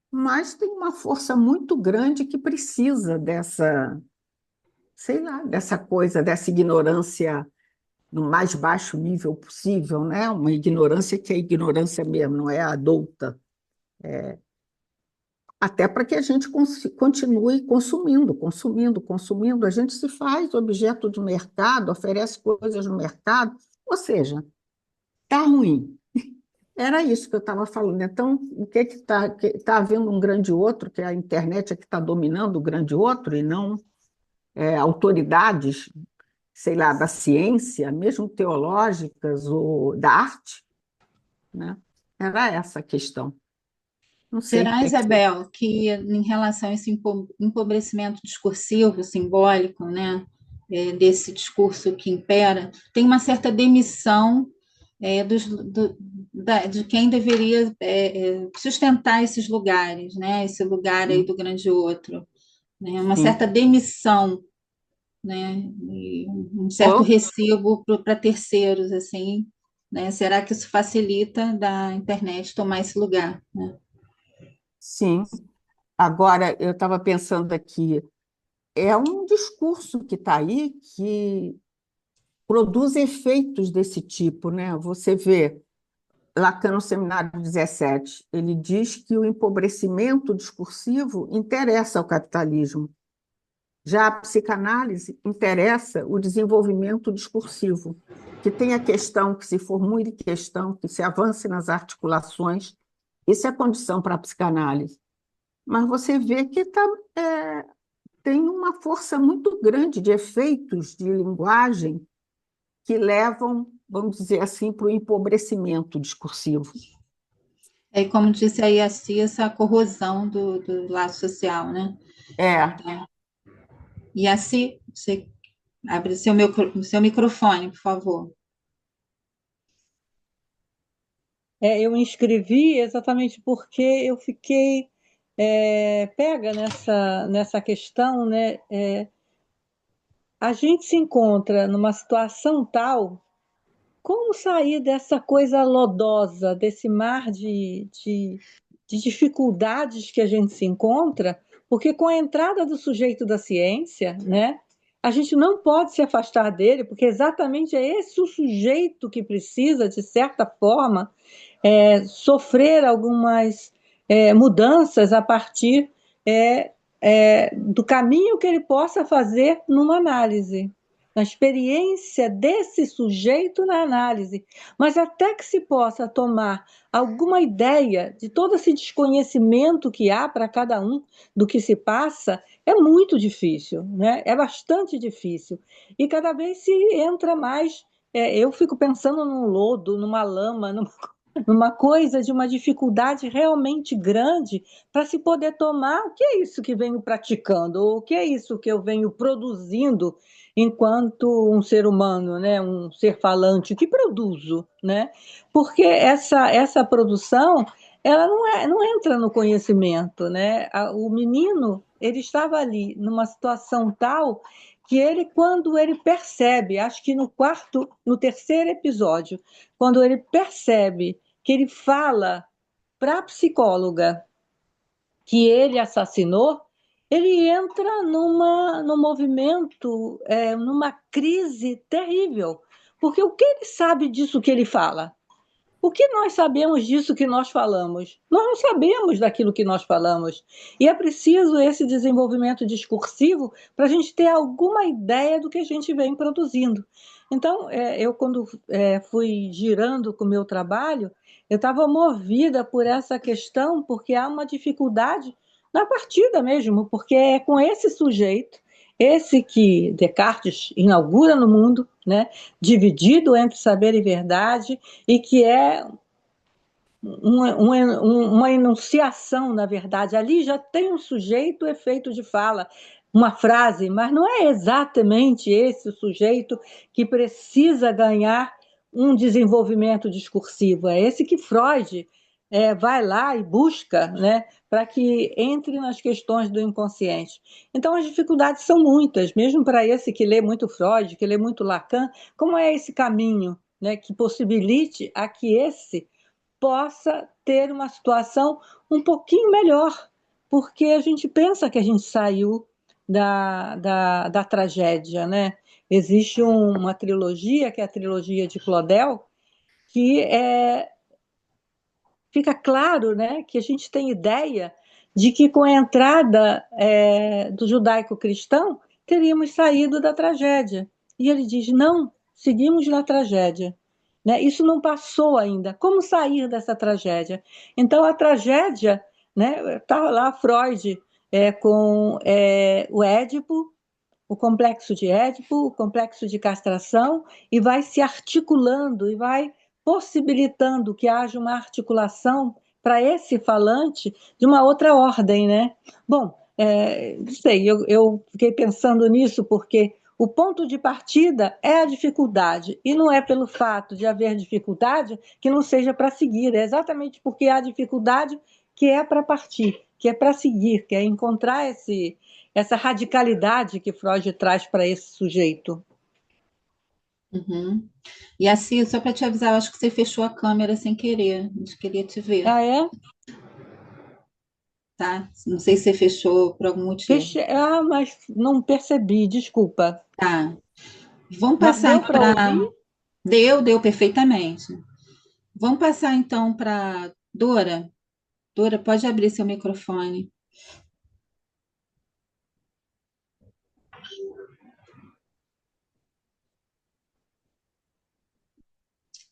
Mas tem uma força muito grande que precisa dessa, sei lá, dessa coisa, dessa ignorância no mais baixo nível possível, né? Uma ignorância que é ignorância mesmo, não é adulta, até para que a gente continue consumindo, consumindo, consumindo. A gente se faz objeto de mercado, oferece coisas no mercado, ou seja, está ruim. Era isso que eu estava falando. Então, o que está havendo um grande outro, que a internet é que está dominando o grande outro, e não autoridades, sei lá, da ciência, mesmo teológicas ou da arte, né? Era essa a questão. Não sei o Será, que é que você... Isabel, que em relação a esse empobrecimento discursivo, simbólico, né, desse discurso que impera, tem uma certa demissão de quem deveria sustentar esses lugares, né, esse lugar aí Sim, do grande outro, né, uma certa sim. demissão, né, e um certo Ou, recibo para terceiros, assim, né? Será que isso facilita da internet tomar esse lugar, né? sim. Agora, eu estava pensando aqui, é um discurso que está aí que produz efeitos desse tipo, né? Você vê. Lacan no Seminário 17, ele diz que o empobrecimento discursivo interessa ao capitalismo. Já a psicanálise interessa o desenvolvimento discursivo, que tenha questão, que se formule questão, que se avance nas articulações. Isso é condição para a psicanálise. Mas você vê que tem uma força muito grande de efeitos de linguagem que levam, vamos dizer assim, para o empobrecimento discursivo. É como disse aí a Cissa, a corrosão do laço social, né? É, E assim, você abre seu microfone, por favor. Eu me inscrevi exatamente porque eu fiquei pega nessa questão, né? A gente se encontra numa situação tal, como sair dessa coisa lodosa, desse mar de dificuldades que a gente se encontra, porque com a entrada do sujeito da ciência, né, a gente não pode se afastar dele, porque exatamente é esse o sujeito que precisa, de certa forma, sofrer algumas mudanças a partir do caminho que ele possa fazer numa análise, na experiência desse sujeito na análise, mas até que se possa tomar alguma ideia de todo esse desconhecimento que há para cada um do que se passa, é muito difícil, né? É bastante difícil. E cada vez se entra mais. Eu fico pensando num lodo, numa lama, numa coisa de uma dificuldade realmente grande para se poder tomar o que é isso que venho praticando, ou o que é isso que eu venho produzindo enquanto um ser humano, né, um ser falante, que produzo, né? Porque essa produção ela não entra no conhecimento, né? O menino ele estava ali numa situação tal que ele, quando ele percebe, acho que no terceiro episódio, quando ele percebe que ele fala para a psicóloga que ele assassinou, ele entra num movimento, numa crise terrível. Porque o que ele sabe disso que ele fala? O que nós sabemos disso que nós falamos? Nós não sabemos daquilo que nós falamos. E é preciso esse desenvolvimento discursivo para a gente ter alguma ideia do que a gente vem produzindo. Então, eu, quando fui girando com o meu trabalho, eu estava movida por essa questão, porque há uma dificuldade na partida mesmo, porque é com esse sujeito, esse que Descartes inaugura no mundo, né, dividido entre saber e verdade, e que é uma enunciação, na verdade. Ali já tem um sujeito, efeito de fala, uma frase, mas não é exatamente esse o sujeito que precisa ganhar um desenvolvimento discursivo. É esse que Freud vai lá e busca, né, para que entre nas questões do inconsciente. Então, as dificuldades são muitas, mesmo para esse que lê muito Freud, que lê muito Lacan, como é esse caminho, né, que possibilite a que esse possa ter uma situação um pouquinho melhor, porque a gente pensa que a gente saiu da tragédia, né? Existe uma trilogia, que é a trilogia de Claudel, que fica claro, né, que a gente tem ideia de que com a entrada do judaico-cristão teríamos saído da tragédia. E ele diz, não, seguimos na tragédia. Né? Isso não passou ainda. Como sair dessa tragédia? Então, a tragédia, né, está lá Freud com o Édipo, o complexo de Édipo, o complexo de castração, e vai se articulando e vai possibilitando que haja uma articulação para esse falante de uma outra ordem, né? Bom, não sei, eu fiquei pensando nisso porque o ponto de partida é a dificuldade, e não é pelo fato de haver dificuldade que não seja para seguir, é exatamente porque há dificuldade que é para partir, que é para seguir, que é encontrar essa radicalidade que Freud traz para esse sujeito. Uhum. E assim, só para te avisar, eu acho que você fechou a câmera sem querer. A gente queria te ver, Ah, é? tá? Não sei se você fechou por algum motivo. Mas não percebi, desculpa. Tá. Vamos Mas passar deu para para. ouvir? Deu perfeitamente. Vamos passar então para Dora. Dora, pode abrir seu microfone.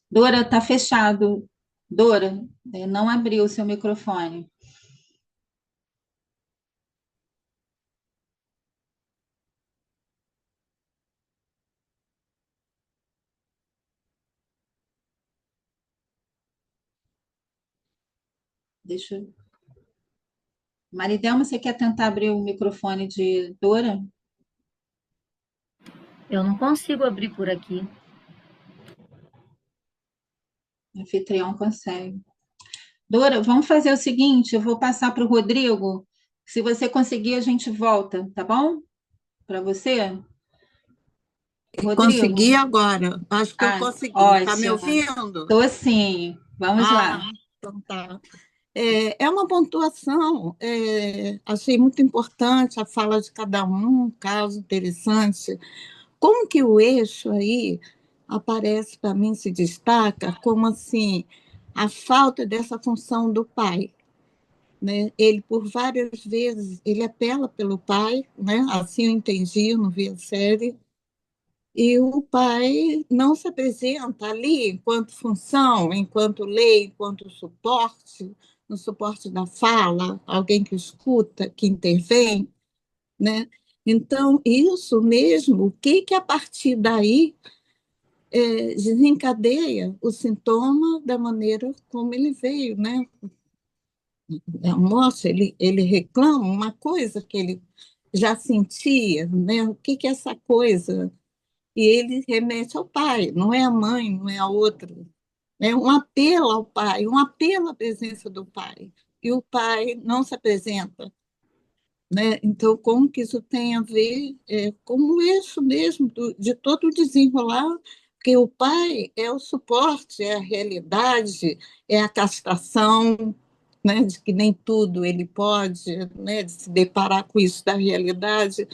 Dora, está fechado. Dora, não abriu o seu microfone. Deixa eu... Maridelma, você quer tentar abrir o microfone de Dora? Eu não consigo abrir por aqui. O anfitrião consegue. Dora, vamos fazer o seguinte: eu vou passar para o Rodrigo. Se você conseguir, a gente volta, tá bom? Para você? Rodrigo? Consegui agora. Acho que eu Ah, consegui. Tá me ótimo. ouvindo? Tô sim. Vamos lá. Então tá. É uma pontuação, achei muito importante a fala de cada um, caso interessante. Como que o eixo aí aparece para mim, se destaca como assim a falta dessa função do pai, né? Ele por várias vezes ele apela pelo pai, né? Assim eu entendi, eu não vi a série, e o pai não se apresenta ali enquanto função, enquanto lei, enquanto suporte, no suporte da fala, alguém que escuta, que intervém, né? Então, isso mesmo, o que que a partir daí desencadeia o sintoma da maneira como ele veio, né? Nossa, ele reclama uma coisa que ele já sentia, né? O que que é essa coisa? E ele remete ao pai, não é a mãe, não é a outra. É um apelo ao pai, um apelo à presença do pai. E o pai não se apresenta, né? Então, como que isso tem a ver com o eixo mesmo de todo o desenrolar? Porque o pai é o suporte, é a realidade, é a castração, né? De que nem tudo ele pode, né? De se deparar com isso da realidade.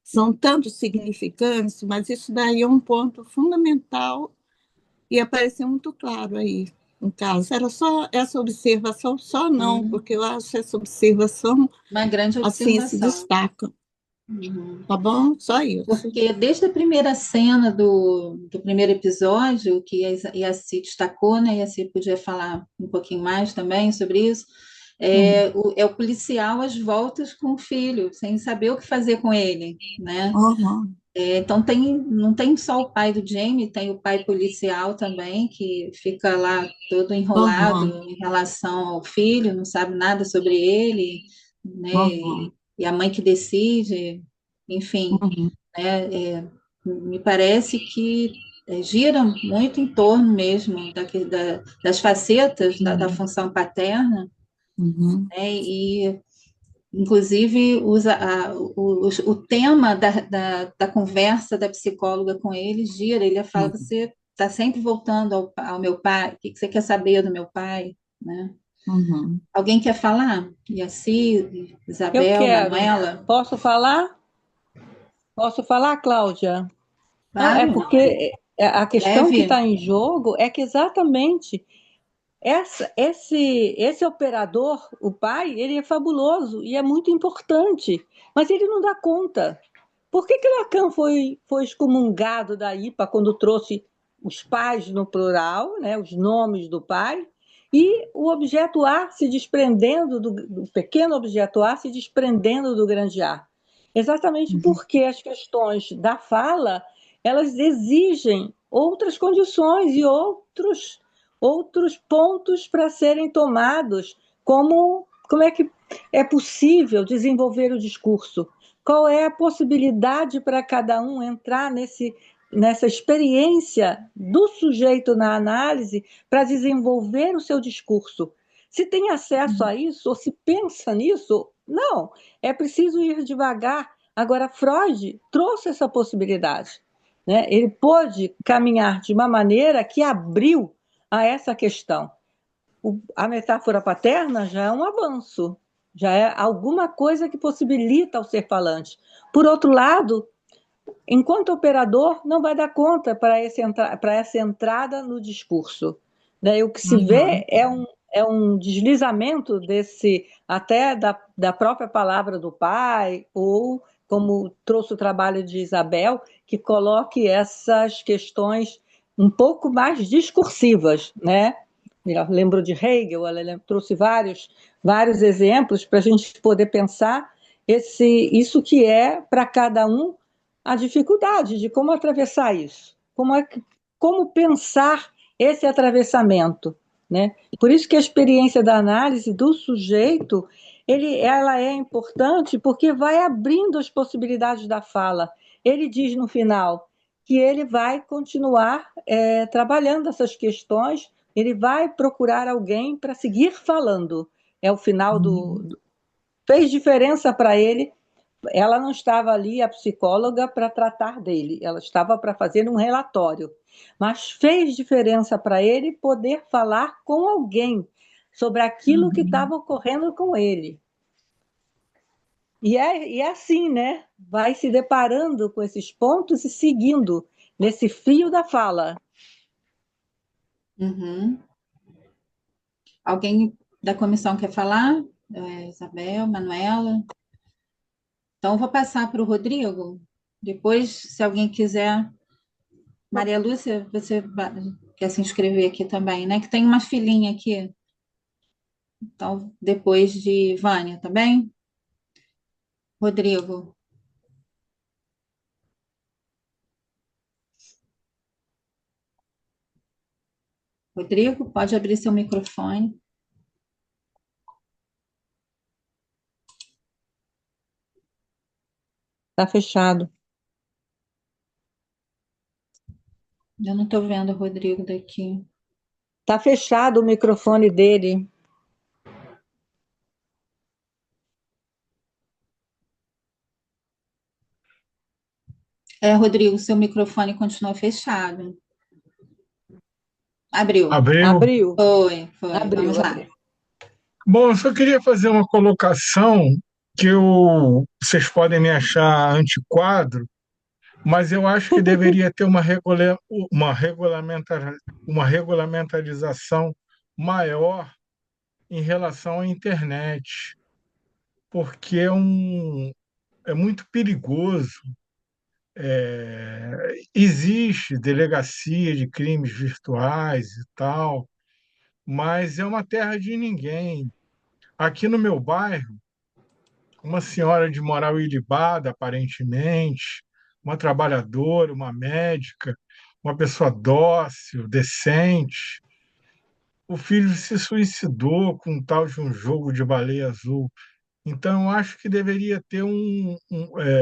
São tantos significantes, mas isso daí é um ponto fundamental e apareceu muito claro aí no caso. Era só essa observação, só não, porque eu acho essa observação Uma grande assim se observação. destaca. Uhum. Tá bom? Só isso. Porque desde a primeira cena do primeiro episódio, que a Yaci destacou, né? Yaci podia falar um pouquinho mais também sobre isso, é o policial às voltas com o filho, sem saber o que fazer com ele, né? Uhum. Então não tem só o pai do Jamie, tem o pai policial também, que fica lá todo enrolado Uhum. em relação ao filho, não sabe nada sobre ele, né? Uhum. E a mãe que decide, enfim, Uhum. né? Me parece que gira muito em torno mesmo das facetas da função paterna, Uhum. né? E inclusive, usa o tema da conversa da psicóloga com ele, gira, ele fala, Uhum. você está sempre voltando ao meu pai, o que você quer saber do meu pai, né? Uhum. Alguém quer falar? Yaci, Eu Isabel, quero. Manuela? Posso falar? Posso falar, Cláudia? Não, é Claro, porque a questão que leve. está em jogo é que exatamente esse operador, o pai, ele é fabuloso e é muito importante, mas ele não dá conta. Por que Lacan foi excomungado da IPA quando trouxe os pais no plural, né, os nomes do pai, e o objeto A se desprendendo do pequeno objeto A se desprendendo do grande A? Exatamente Uhum. porque as questões da fala elas exigem outras condições e outros pontos para serem tomados, como é que é possível desenvolver o discurso? Qual é a possibilidade para cada um entrar nessa experiência do sujeito na análise para desenvolver o seu discurso? Se tem acesso a isso, ou se pensa nisso, não, é preciso ir devagar. Agora, Freud trouxe essa possibilidade, né? Ele pôde caminhar de uma maneira que abriu a essa questão. A metáfora paterna já é um avanço, já é alguma coisa que possibilita o ser falante. Por outro lado, enquanto operador, não vai dar conta para essa entrada no discurso. né? E o que se Uhum. vê é um deslizamento desse, até da própria palavra do pai, ou como trouxe o trabalho de Isabel, que coloque essas questões um pouco mais discursivas, né? Eu lembro de Hegel, ela trouxe vários exemplos para a gente poder pensar isso que é para cada um a dificuldade de como atravessar isso, como pensar esse atravessamento, né? Por isso que a experiência da análise do sujeito, ela é importante porque vai abrindo as possibilidades da fala. Ele diz no final que ele vai continuar trabalhando essas questões, ele vai procurar alguém para seguir falando. É o final fez diferença para ele. Ela não estava ali, a psicóloga, para tratar dele, ela estava para fazer um relatório. Mas fez diferença para ele poder falar com alguém sobre aquilo que Uhum. estava ocorrendo com ele. E é assim, né? Vai se deparando com esses pontos e seguindo nesse fio da fala. Uhum. Alguém da comissão quer falar? Isabel, Manuela? Então, eu vou passar para o Rodrigo. Depois, se alguém quiser. Maria Lúcia, quer se inscrever aqui também, né? Que tem uma filhinha aqui. Então, depois de Vânia, tá bem? Rodrigo. Rodrigo, pode abrir seu microfone. Está fechado. Eu não estou vendo o Rodrigo daqui. Está fechado o microfone dele. Rodrigo, seu microfone continua fechado. Abriu. Abreu. Abriu. Foi. Abriu, Vamos lá. abriu. Bom, eu só queria fazer uma colocação vocês podem me achar antiquado, mas eu acho que deveria ter uma regulamentarização maior em relação à internet, porque é muito perigoso. Existe delegacia de crimes virtuais e tal, mas é uma terra de ninguém. Aqui no meu bairro, uma senhora de moral ilibada, aparentemente, uma trabalhadora, uma médica, uma pessoa dócil, decente. O filho se suicidou com um tal de um jogo de baleia azul. Então, eu acho que deveria ter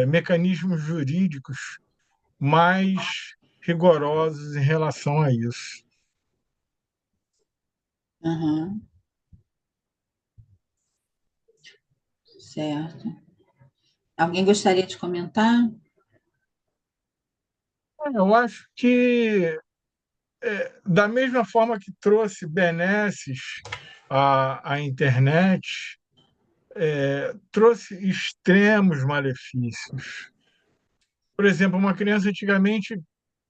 mecanismos jurídicos mais rigorosos em relação a isso. Aham. Certo. Alguém gostaria de comentar? Eu acho que, da mesma forma que trouxe benesses à internet, trouxe extremos malefícios. Por exemplo, uma criança antigamente,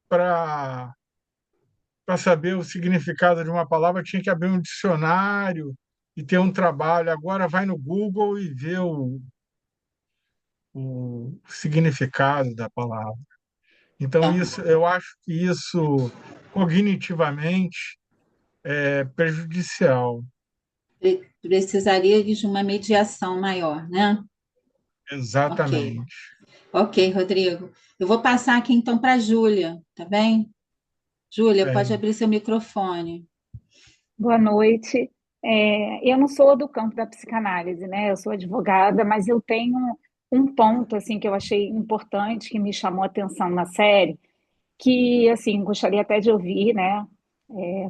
para saber o significado de uma palavra, tinha que abrir um dicionário e ter um trabalho. Agora vai no Google e vê o significado da palavra. Então, Então, eu acho que isso, cognitivamente, é prejudicial. precisaria de uma mediação maior, né? Ok. Exatamente. Ok, Rodrigo. Eu vou passar aqui então para a Júlia, tá bem? Júlia, pode Bem, abrir seu microfone. Boa noite. Eu não sou do campo da psicanálise, né? Eu sou advogada, mas eu tenho um ponto assim que eu achei importante, que me chamou a atenção na série, que assim gostaria até de ouvir, né?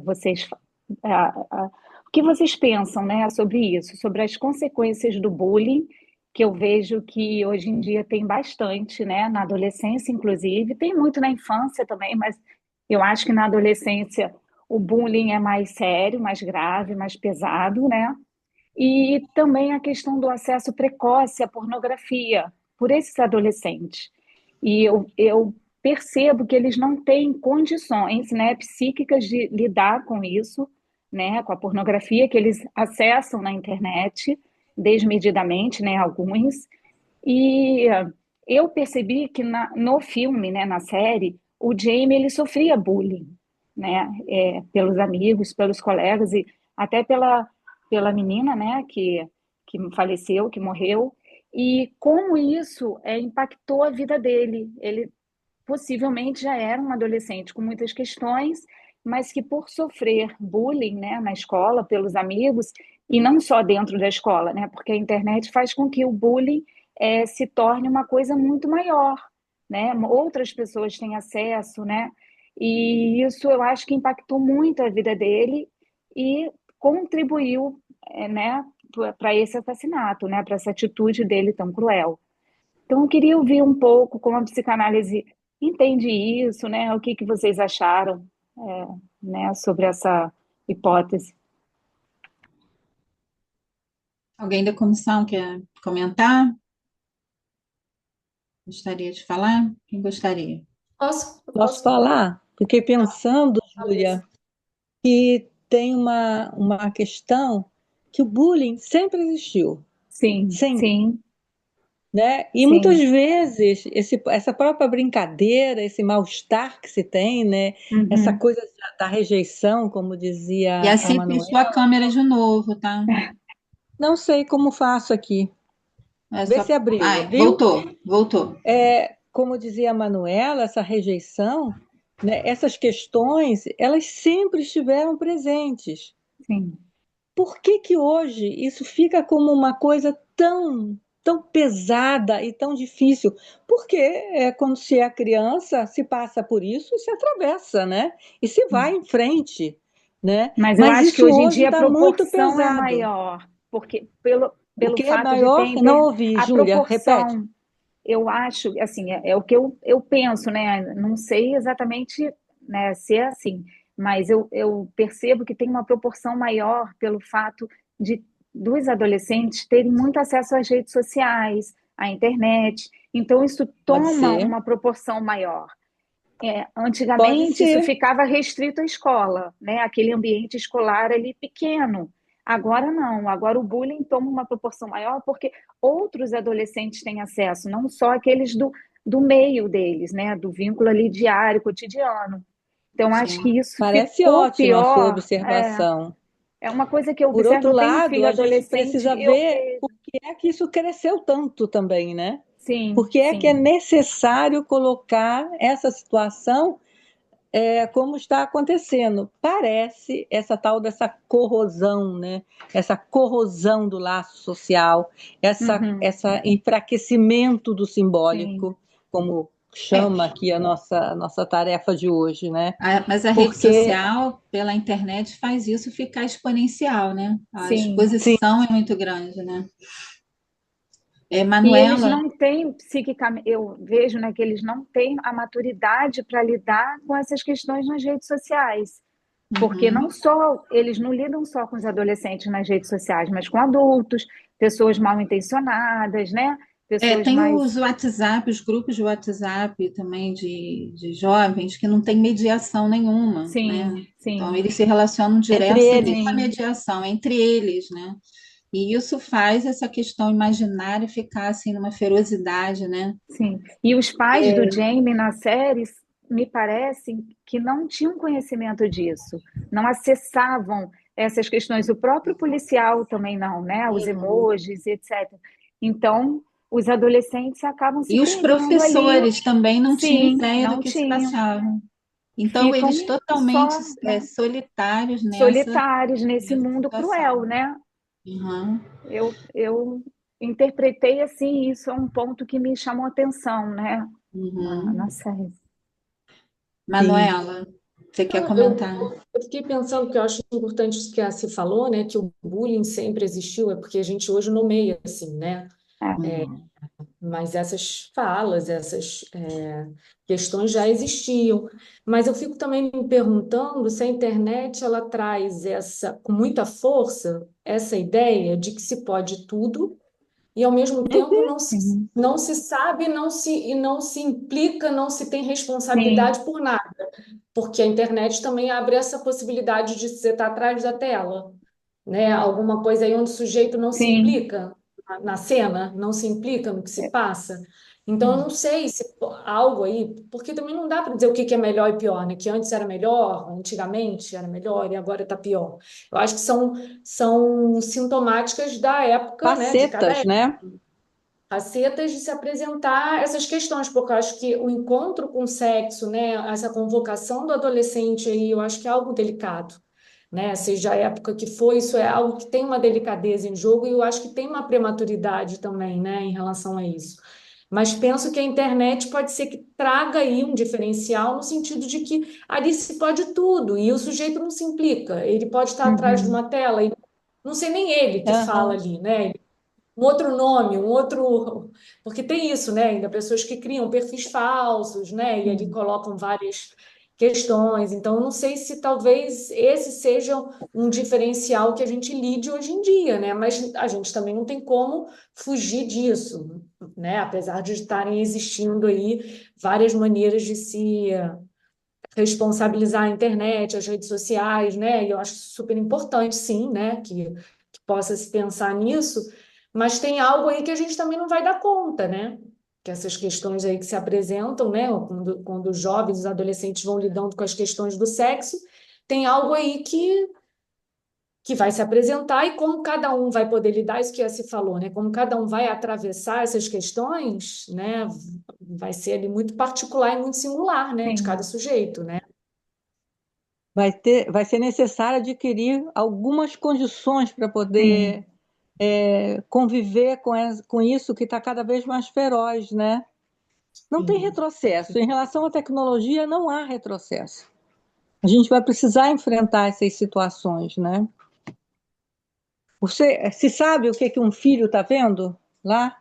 Vocês, o que vocês pensam, né, sobre isso, sobre as consequências do bullying, que eu vejo que hoje em dia tem bastante, né? Na adolescência, inclusive, tem muito na infância também, mas eu acho que na adolescência o bullying é mais sério, mais grave, mais pesado, né? E também a questão do acesso precoce à pornografia por esses adolescentes. E eu percebo que eles não têm condições, né, psíquicas de lidar com isso, né, com a pornografia que eles acessam na internet desmedidamente, né, alguns. E eu percebi que no filme, né, na série, o Jamie ele sofria bullying, né, pelos amigos, pelos colegas e até pela menina, né, que faleceu, que morreu, e como isso impactou a vida dele. Ele possivelmente já era um adolescente com muitas questões, mas que por sofrer bullying, né, na escola, pelos amigos, e não só dentro da escola, né, porque a internet faz com que o bullying se torne uma coisa muito maior, né, outras pessoas têm acesso, né, e isso eu acho que impactou muito a vida dele e contribuiu, né, para esse assassinato, né, para essa atitude dele tão cruel. Então, eu queria ouvir um pouco como a psicanálise entende isso, né? O que que vocês acharam, né, sobre essa hipótese? Alguém da comissão quer comentar? Gostaria de falar? Quem gostaria? Posso falar? Fiquei pensando, Talvez. Júlia, que tem uma questão que o bullying sempre existiu, Sim, sempre, sim, né? E muitas sim. vezes essa própria brincadeira, esse mal-estar que se tem, né? Essa Uhum. coisa da rejeição, como E dizia a assim Manuela. fechou a câmera de novo, tá? Não sei como faço aqui. É Vê só... se abriu, Ai, abriu? voltou. Como dizia a Manuela, essa rejeição, né? Essas questões, elas sempre estiveram presentes. Sim, Por que que hoje isso fica como uma coisa tão pesada e tão difícil? Porque quando se é criança, se passa por isso e se atravessa, né? E se vai sim. em frente, né? Mas eu Mas acho que isso hoje em hoje dia a está muito proporção é pesado. maior, porque pelo Porque é fato de ter maior? Não ouvi, a Júlia, repete. proporção. Eu acho, assim, é o que eu penso, né? Não sei exatamente, né, se é assim, mas eu percebo que tem uma proporção maior pelo fato de dos adolescentes terem muito acesso às redes sociais, à internet. Então, isso Pode toma ser, uma proporção maior. pode Antigamente, isso ser. ficava restrito à escola, né? Aquele ambiente escolar ali pequeno. Agora não, agora o bullying toma uma proporção maior porque outros adolescentes têm acesso, não só aqueles do meio deles, né? Do vínculo ali diário, cotidiano. Então, acho Sim. que isso Parece ficou ótima a sua pior. observação. É uma coisa que eu Por observo, outro eu tenho um lado, filho a gente adolescente, precisa eu ver vejo. por que é que isso cresceu tanto também, né? Por Sim, que é sim, necessário colocar essa situação como está acontecendo? Parece essa tal dessa corrosão, né? Essa corrosão do laço social, uhum, essa enfraquecimento do sim. simbólico, como É, chama aqui a nossa tarefa de hoje, né? mas a rede Porque, social, pela internet, faz isso ficar exponencial, né? A Sim. sim, exposição é muito grande, né? E eles Manuela, não têm psiquicamente, eu vejo, né, que eles não têm a maturidade para lidar com essas questões nas redes sociais. Porque não uhum. só, eles não lidam só com os adolescentes nas redes sociais, mas com adultos, pessoas mal intencionadas, né? Pessoas Tem mais. os WhatsApp, os grupos de WhatsApp também de jovens que não têm mediação nenhuma, né? Sim, Então, sim, eles se relacionam entre direto, sem nenhuma eles. sim, mediação, entre eles, né? E isso faz essa questão imaginária ficar assim numa ferocidade, né? sim. E os pais do Jamie na série me parecem que não tinham conhecimento disso, não acessavam essas questões. O próprio policial também não, né? Os Uhum. emojis, etc. Então, os adolescentes acabam se E os perdendo ali. professores também não tinham Sim, ideia do não que se tinham. passava. Então, eles Ficam totalmente só, né, solitários solitários nesse nessa mundo cruel, situação. né? Uhum. Eu interpretei assim, isso é um ponto que me chamou a atenção, né? Na Uhum. série. Sim. Manuela, você quer Não, Eu, comentar? eu fiquei pensando que eu acho importante isso que a se falou, né? Que o bullying sempre existiu, é porque a gente hoje nomeia assim, né? É, Uhum. Mas essas falas, essas questões já existiam. Mas eu fico também me perguntando se a internet ela traz com muita força essa ideia de que se pode tudo e ao mesmo tempo sim, não se sabe, não se implica, não se tem sim, responsabilidade por nada. porque a internet também abre essa possibilidade de você estar atrás da tela, né? Alguma coisa aí onde o sujeito não se Sim. implica na cena, não se implica no que se passa. Então, eu não sei se algo aí, porque também não dá para dizer o que que é melhor e pior, né? Que antes era melhor, antigamente era melhor e agora está pior. Eu acho que são sintomáticas da época, né? De cada Facetas, época, né? facetas de se apresentar essas questões, porque eu acho que o encontro com o sexo, né? Essa convocação do adolescente aí, eu acho que é algo delicado, né? Seja a época que foi, isso é algo que tem uma delicadeza em jogo e eu acho que tem uma prematuridade também, né, em relação a isso. Mas penso que a internet pode ser que traga aí um diferencial no sentido de que ali se pode tudo e o sujeito não se implica. Ele pode estar atrás de Uhum. uma tela e não sei nem ele que fala Aham. ali, né? Um outro nome, um outro. Porque tem isso, né? Ainda pessoas que criam perfis falsos, né? E ali Sim. colocam várias questões. Então, eu não sei se talvez esse seja um diferencial que a gente lide hoje em dia, né? Mas a gente também não tem como fugir disso, né? Apesar de estarem existindo aí várias maneiras de se responsabilizar a internet, as redes sociais, né? E eu acho super importante, sim, né? Que possa se pensar nisso, mas tem algo aí que a gente também não vai dar conta, né? Que essas questões aí que se apresentam, né? Quando os jovens, os adolescentes vão lidando com as questões do sexo, tem algo aí que vai se apresentar e como cada um vai poder lidar, isso que se falou, né? Como cada um vai atravessar essas questões, né? Vai ser ali muito particular e muito singular, né? De cada Sim. sujeito, né? Vai ser necessário adquirir algumas condições para Sim. poder conviver com isso que está cada vez mais feroz, né? Não tem Sim. retrocesso. Em relação à tecnologia, não há retrocesso. A gente vai precisar enfrentar essas situações, né? Você se sabe o que que um filho está vendo lá?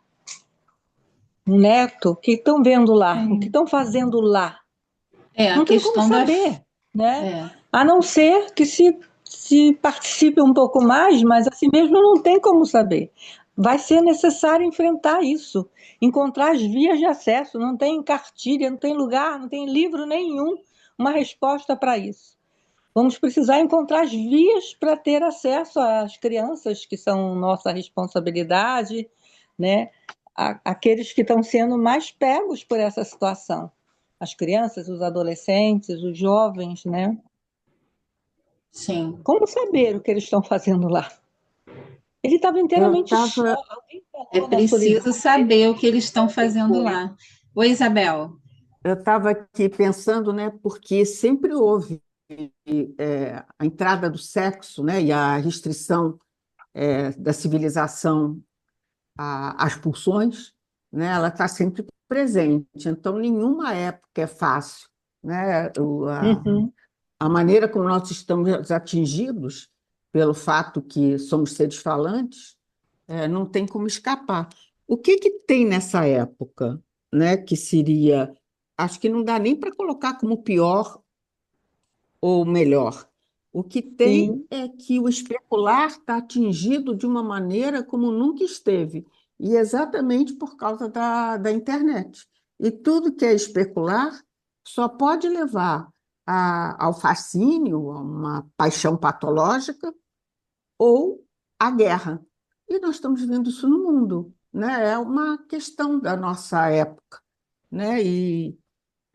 Um neto? O que estão vendo lá? O que Sim. estão fazendo lá? É, a Não tem como questão da. saber, né? É, A não ser que se participe um pouco mais, mas assim mesmo não tem como saber. Vai ser necessário enfrentar isso, encontrar as vias de acesso. Não tem cartilha, não tem lugar, não tem livro nenhum, uma resposta para isso. Vamos precisar encontrar as vias para ter acesso às crianças que são nossa responsabilidade, né? Aqueles que estão sendo mais pegos por essa situação. As crianças, os adolescentes, os jovens, né? sim. Como saber o que eles estão fazendo lá? Ele estava Eu inteiramente só. estava Alguém É falou da preciso solidão dele saber o que eles estão qualquer fazendo coisa. lá. Oi, Isabel. eu estava aqui pensando, né, porque sempre houve a entrada do sexo, né, e a restrição da civilização às pulsões, né, ela está sempre presente. Então, nenhuma época é fácil, né? Uhum. A maneira como nós estamos atingidos pelo fato que somos seres falantes, não tem como escapar. O que que tem nessa época, né, que seria, acho que não dá nem para colocar como pior ou melhor. O que tem Sim, é que o especular está atingido de uma maneira como nunca esteve, e exatamente por causa da internet. E tudo que é especular só pode levar ao fascínio, a uma paixão patológica ou à guerra. E nós estamos vendo isso no mundo, né? É uma questão da nossa época, né? E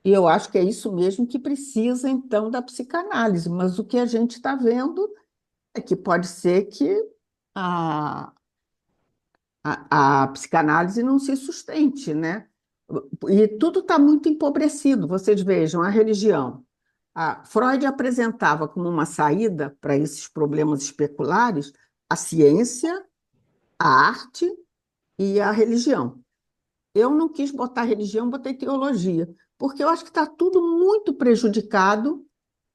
eu acho que é isso mesmo que precisa, então, da psicanálise. Mas o que a gente está vendo é que pode ser que a, a psicanálise não se sustente, né? E tudo está muito empobrecido. Vocês vejam, a religião. Freud apresentava como uma saída para esses problemas especulares a ciência, a arte e a religião. Eu não quis botar religião, botei teologia, porque eu acho que está tudo muito prejudicado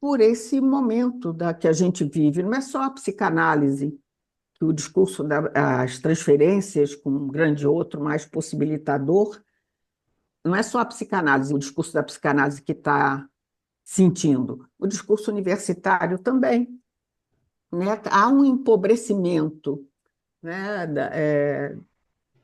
por esse momento que a gente vive. Não é só a psicanálise, que o discurso das transferências, com um grande outro mais possibilitador, não é só a psicanálise, o discurso da psicanálise que está sentindo, o discurso universitário também, né? Há um empobrecimento, né,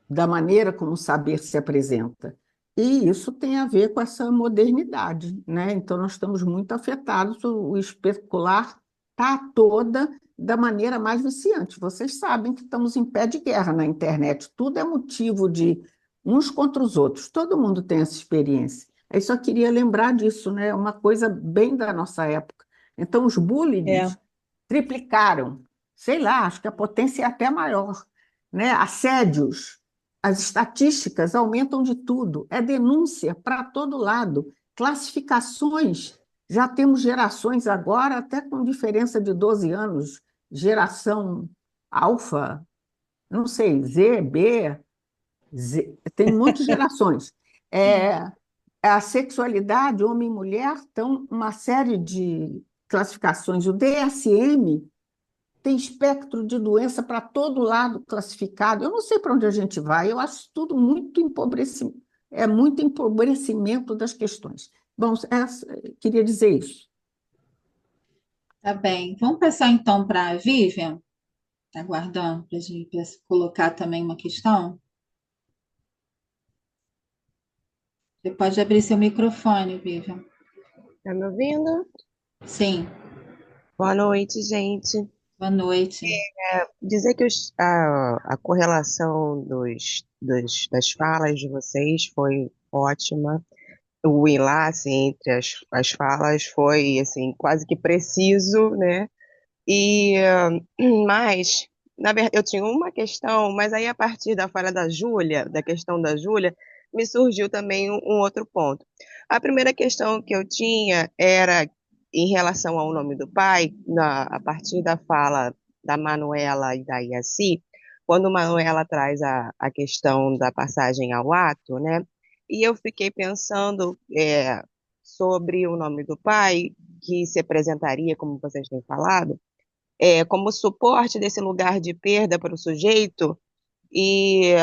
da maneira como o saber se apresenta. E isso tem a ver com essa modernidade, né? Então, nós estamos muito afetados, o especular está toda da maneira mais viciante. Vocês sabem que estamos em pé de guerra na internet, tudo é motivo de uns contra os outros, todo mundo tem essa experiência. Eu só queria lembrar disso, né? Uma coisa bem da nossa época. Então, os bullying É, triplicaram, sei lá, acho que a potência é até maior, né? Assédios, as estatísticas aumentam de tudo, é denúncia para todo lado, classificações, já temos gerações agora, até com diferença de 12 anos, geração alfa, não sei, Z, B, tem muitas gerações. É, a sexualidade, homem e mulher, então, uma série de classificações. O DSM tem espectro de doença para todo lado classificado. Eu não sei para onde a gente vai, eu acho tudo muito empobrecimento, é muito empobrecimento das questões. Bom, queria dizer isso. Tá bem. Vamos passar então para a Vivian, tá aguardando para a gente colocar também uma questão. Você pode abrir seu microfone, Vivian. Tá me ouvindo? Sim, Boa noite, gente. boa noite. Dizer que a correlação das falas de vocês foi ótima. O enlace entre as falas foi assim quase que preciso, né? E mas na verdade eu tinha uma questão, mas aí a partir da fala da Júlia, da questão da Júlia, me surgiu também um outro ponto. A primeira questão que eu tinha era em relação ao nome do pai, a partir da fala da Manuela e da Iaci, quando Manuela traz a questão da passagem ao ato, né? E eu fiquei pensando sobre o nome do pai, que se apresentaria, como vocês têm falado, como suporte desse lugar de perda para o sujeito e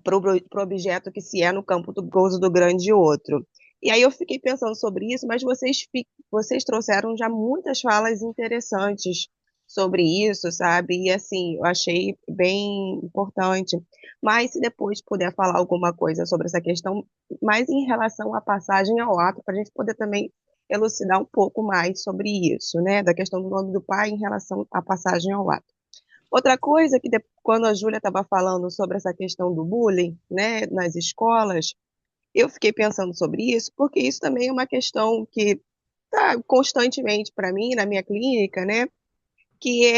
para o objeto que se é no campo do gozo do grande outro. E aí eu fiquei pensando sobre isso, mas vocês trouxeram já muitas falas interessantes sobre isso, sabe? E assim, eu achei bem importante. Mas se depois puder falar alguma coisa sobre essa questão, mais em relação à passagem ao ato, para a gente poder também elucidar um pouco mais sobre isso, né? Da questão do nome do pai em relação à passagem ao ato. Outra coisa que quando a Júlia estava falando sobre essa questão do bullying, né, nas escolas, eu fiquei pensando sobre isso, porque isso também é uma questão que está constantemente para mim na minha clínica, né, que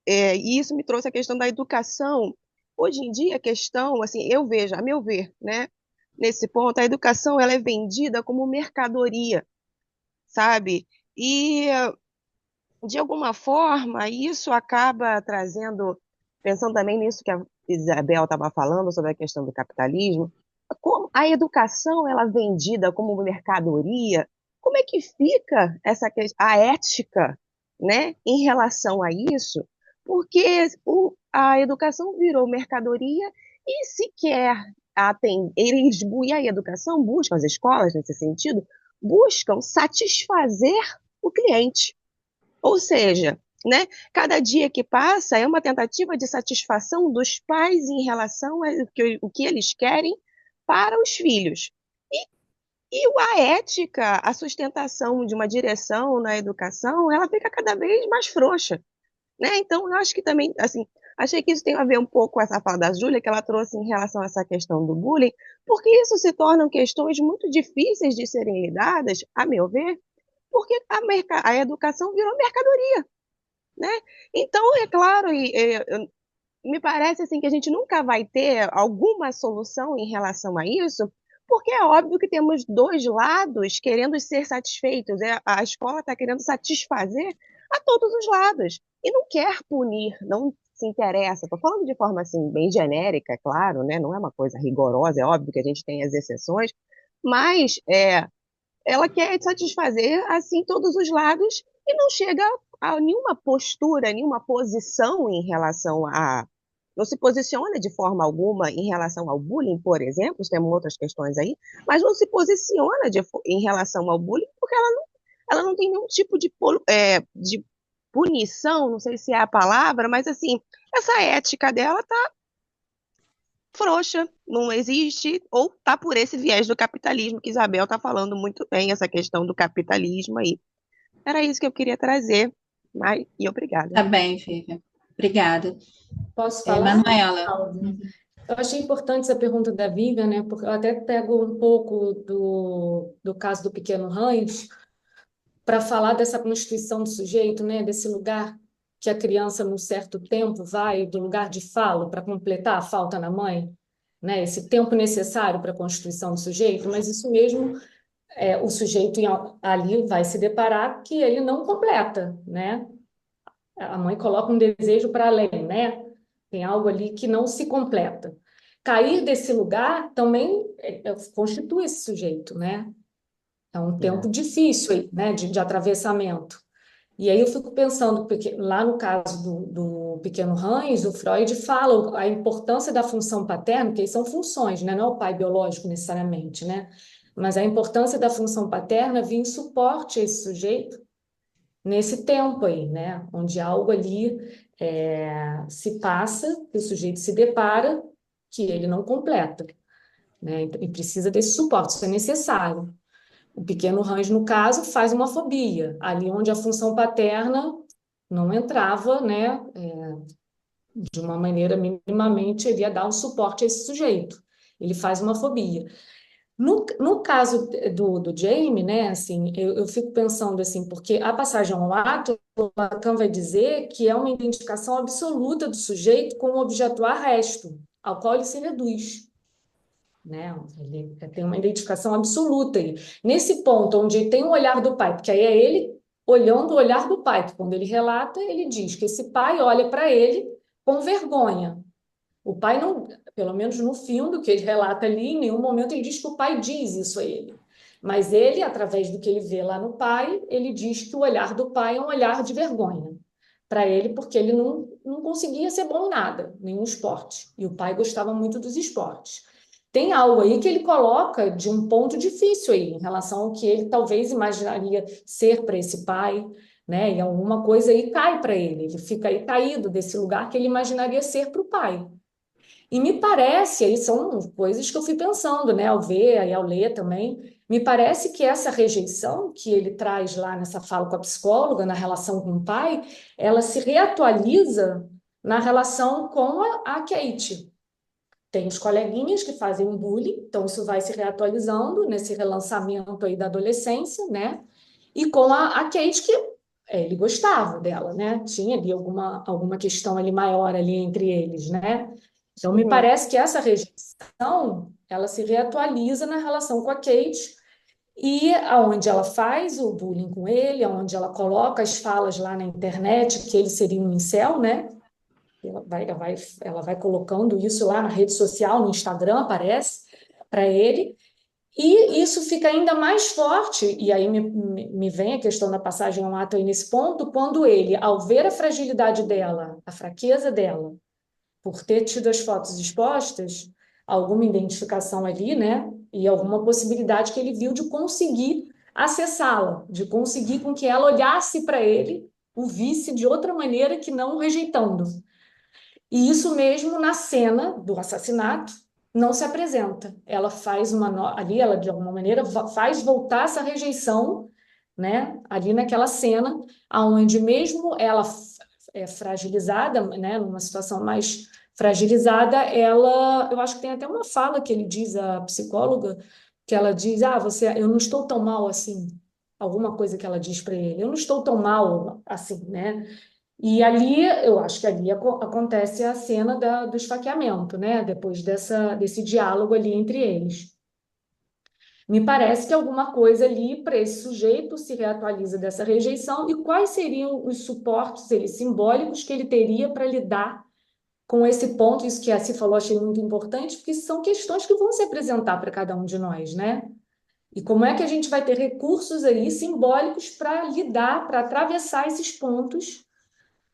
e isso me trouxe a questão da educação. Hoje em dia a questão, assim, eu vejo, a meu ver, né, nesse ponto, a educação ela é vendida como mercadoria, sabe? E de alguma forma, isso acaba trazendo, pensando também nisso que a Isabel estava falando sobre a questão do capitalismo, como a educação ela é vendida como mercadoria, como é que fica a ética, né, em relação a isso? Porque a educação virou mercadoria e se quer atender, e a educação busca, as escolas nesse sentido, buscam satisfazer o cliente. Ou seja, né, cada dia que passa é uma tentativa de satisfação dos pais em relação ao o que eles querem para os filhos. E a ética, a sustentação de uma direção na educação, ela fica cada vez mais frouxa, né? Então, eu acho que também, assim, achei que isso tem a ver um pouco com essa fala da Júlia, que ela trouxe em relação a essa questão do bullying, porque isso se tornam questões muito difíceis de serem lidadas, a meu ver, porque a educação virou mercadoria, né? Então, é claro, me parece assim que a gente nunca vai ter alguma solução em relação a isso, porque é óbvio que temos dois lados querendo ser satisfeitos. A escola está querendo satisfazer a todos os lados e não quer punir, não se interessa. Estou falando de forma assim bem genérica, é claro, né? Não é uma coisa rigorosa, é óbvio que a gente tem as exceções, mas ela quer satisfazer assim todos os lados e não chega a nenhuma postura, nenhuma posição em relação a não se posiciona de forma alguma em relação ao bullying, por exemplo, temos outras questões aí, mas não se posiciona em relação ao bullying porque ela não tem nenhum tipo de punição, não sei se é a palavra, mas assim, essa ética dela frouxa, não existe, ou tá por esse viés do capitalismo que Isabel tá falando muito bem, essa questão do capitalismo aí. Era isso que eu queria trazer, e obrigada. Tá bem, Vivian. Obrigada. Posso falar, Manuela. Cláudia? Eu achei importante essa pergunta da Vivian, né? Porque eu até pego um pouco do caso do pequeno Rães para falar dessa constituição do sujeito, né? Desse lugar que a criança, num certo tempo, vai do lugar de falo para completar a falta na mãe, né? Esse tempo necessário para a constituição do sujeito, mas isso mesmo, o sujeito ali vai se deparar que ele não completa, né? A mãe coloca um desejo para além, né? Tem algo ali que não se completa. Cair desse lugar também constitui esse sujeito, né? É um tempo difícil aí, né? De atravessamento. E aí eu fico pensando, porque lá no caso do pequeno Hans, o Freud fala a importância da função paterna, porque são funções, né? Não é o pai biológico necessariamente, né? Mas a importância da função paterna vir em suporte a esse sujeito nesse tempo aí, né? Onde algo ali se passa, que o sujeito se depara, que ele não completa, né? E precisa desse suporte, isso é necessário. O pequeno Hans, no caso, faz uma fobia, ali onde a função paterna não entrava, né? De uma maneira minimamente, ele ia dar um suporte a esse sujeito. Ele faz uma fobia. No caso do Jamie, né, assim, eu fico pensando assim, porque a passagem ao ato, Lacan vai dizer que é uma identificação absoluta do sujeito com o objeto resto, ao qual ele se reduz, né? Ele tem uma identificação absoluta aí. Nesse ponto onde tem o olhar do pai, porque aí é ele olhando o olhar do pai, que quando ele relata, ele diz que esse pai olha para ele com vergonha. O pai não, pelo menos no fim do que ele relata ali, em nenhum momento ele diz que o pai diz isso a ele. Mas ele, através do que ele vê lá no pai, ele diz que o olhar do pai é um olhar de vergonha para ele, porque ele não conseguia ser bom em nada, nenhum esporte. E o pai gostava muito dos esportes. Tem algo aí que ele coloca de um ponto difícil aí, em relação ao que ele talvez imaginaria ser para esse pai, né? E alguma coisa aí cai para ele, ele fica aí caído desse lugar que ele imaginaria ser para o pai. E me parece, aí são coisas que eu fui pensando, né, ao ver e ao ler também, me parece que essa rejeição que ele traz lá nessa fala com a psicóloga, na relação com o pai, ela se reatualiza na relação com a Kate. Tem os coleguinhas que fazem um bullying, então isso vai se reatualizando nesse relançamento aí da adolescência, né? E com a Kate, que ele gostava dela, né? Tinha ali alguma questão ali maior ali entre eles, né? Então, me parece que essa rejeição, ela se reatualiza na relação com a Kate e aonde ela faz o bullying com ele, aonde ela coloca as falas lá na internet que ele seria um incel, né? Ela vai colocando isso lá na rede social, no Instagram, aparece para ele, e isso fica ainda mais forte, e aí me vem a questão da passagem ao ato aí nesse ponto, quando ele, ao ver a fragilidade dela, a fraqueza dela, por ter tido as fotos expostas, alguma identificação ali, né? E alguma possibilidade que ele viu de conseguir acessá-la, de conseguir com que ela olhasse para ele, o visse de outra maneira que não o rejeitando. E isso mesmo na cena do assassinato não se apresenta. Ela faz ali, ela de alguma maneira faz voltar essa rejeição, né? Ali naquela cena, aonde mesmo ela é fragilizada, né? Numa situação mais fragilizada, eu acho que tem até uma fala que ele diz, a psicóloga, que ela diz, eu não estou tão mal assim. Alguma coisa que ela diz para ele, eu não estou tão mal assim, né? E ali, eu acho que ali acontece a cena do esfaqueamento, né? Depois desse diálogo ali entre eles. Me parece que alguma coisa ali para esse sujeito se reatualiza dessa rejeição e quais seriam os suportes simbólicos que ele teria para lidar com esse ponto, isso que a Ci falou, achei muito importante, porque são questões que vão se apresentar para cada um de nós, né? E como é que a gente vai ter recursos aí simbólicos para lidar, para atravessar esses pontos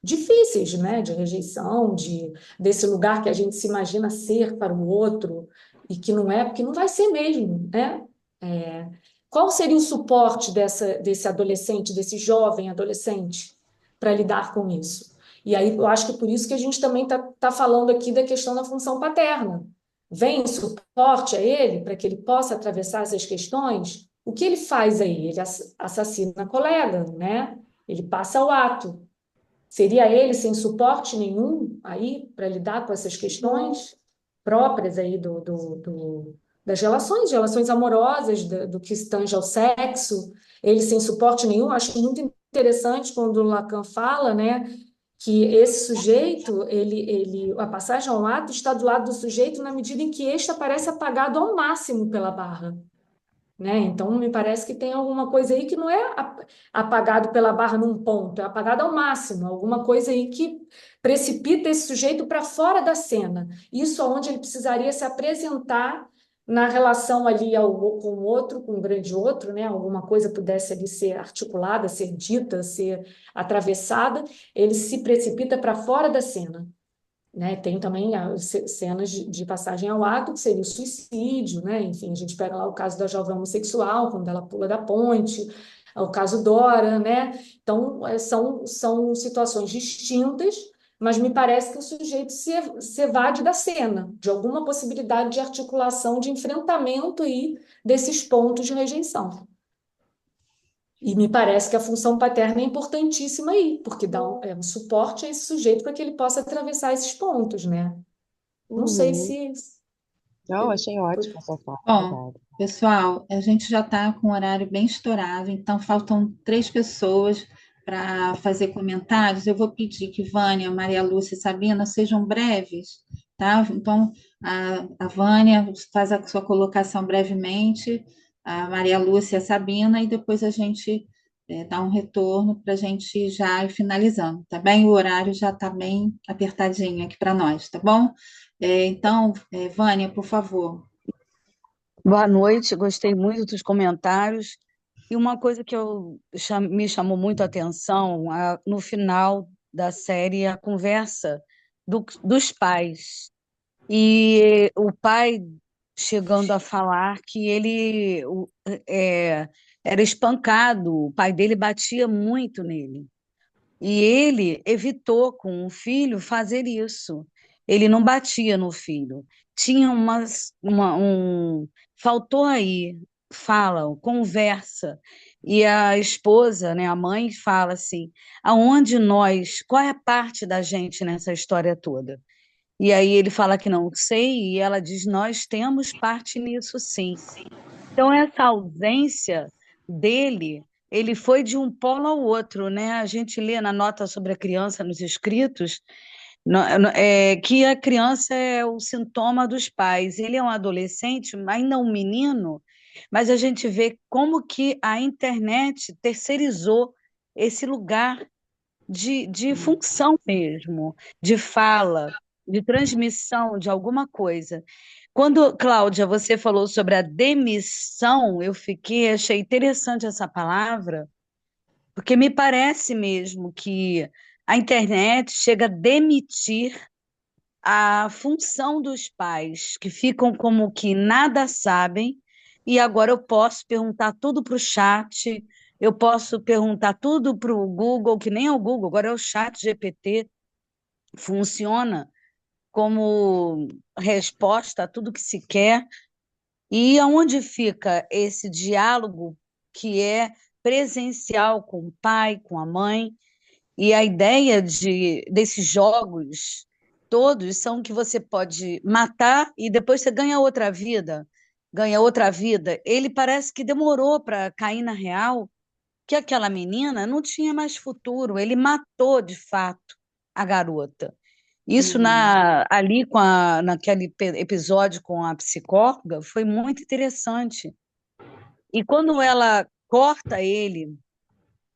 difíceis, né, de rejeição, desse lugar que a gente se imagina ser para o outro e que não é, porque não vai ser mesmo, né? Qual seria o suporte desse adolescente, desse jovem adolescente, para lidar com isso? E aí eu acho que é por isso que a gente também está falando aqui da questão da função paterna, vem suporte a ele para que ele possa atravessar essas questões, o que ele faz aí? Ele assassina a colega, né? Ele passa ao ato. Seria ele sem suporte nenhum aí para lidar com essas questões próprias aí das relações amorosas, do que tange ao sexo, ele sem suporte nenhum? Acho muito interessante quando o Lacan fala, né, que esse sujeito, a passagem ao ato está do lado do sujeito na medida em que este aparece apagado ao máximo pela barra, né? Então, me parece que tem alguma coisa aí que não é apagado pela barra num ponto, é apagado ao máximo, alguma coisa aí que precipita esse sujeito para fora da cena. Isso onde ele precisaria se apresentar na relação ali com o outro, com o grande outro, né? Alguma coisa pudesse ali ser articulada, ser dita, ser atravessada, ele se precipita para fora da cena. Né? Tem também as cenas de passagem ao ato, que seria o suicídio, né? Enfim, a gente pega lá o caso da jovem homossexual, quando ela pula da ponte, o caso Dora, né? Então, são situações distintas, mas me parece que o sujeito se evade da cena, de alguma possibilidade de articulação, de enfrentamento aí desses pontos de rejeição. E me parece que a função paterna é importantíssima aí, porque dá um suporte a esse sujeito para que ele possa atravessar esses pontos, né? Não sei Uhum. se... Não, achei ótima essa fala, Bom, obrigada. pessoal, a gente já está com o horário bem estourado, então faltam 3 pessoas para fazer comentários. Eu vou pedir que Vânia, Maria Lúcia e Sabina sejam breves, tá? Então, a Vânia faz a sua colocação brevemente, a Maria Lúcia e a Sabina, e depois a gente dá um retorno para a gente já ir finalizando, tá bem? O horário já está bem apertadinho aqui para nós, tá bom? Então, Vânia, por favor. Boa noite, gostei muito dos comentários. E uma coisa que me chamou muito a atenção, no final da série, a conversa dos pais. E o pai chegando a falar que ele era espancado, o pai dele batia muito nele. E ele evitou com o filho fazer isso. Ele não batia no filho. Tinha faltou aí, fala, conversa. E a esposa, né, a mãe, fala assim: qual é a parte da gente nessa história toda? E aí ele fala que não sei, e ela diz: nós temos parte nisso, sim. Então, essa ausência dele, ele foi de um polo ao outro, né? A gente lê na nota sobre a criança nos escritos, que a criança é o sintoma dos pais. Ele é um adolescente, ainda um menino, mas a gente vê como que a internet terceirizou esse lugar de função mesmo, de fala, de transmissão de alguma coisa. Quando, Cláudia, você falou sobre a demissão, achei interessante essa palavra, porque me parece mesmo que a internet chega a demitir a função dos pais, que ficam como que nada sabem, e agora eu posso perguntar tudo para o chat, eu posso perguntar tudo para o Google, que nem é o Google, agora é o chat GPT, funciona como resposta a tudo que se quer. E aonde fica esse diálogo que é presencial com o pai, com a mãe? E a ideia desses jogos todos são que você pode matar e depois você ganha outra vida. Ganha outra vida. Ele parece que demorou para cair na real que aquela menina não tinha mais futuro. Ele matou, de fato, a garota. Isso ali naquele episódio com a psicóloga foi muito interessante. E quando ela corta ele,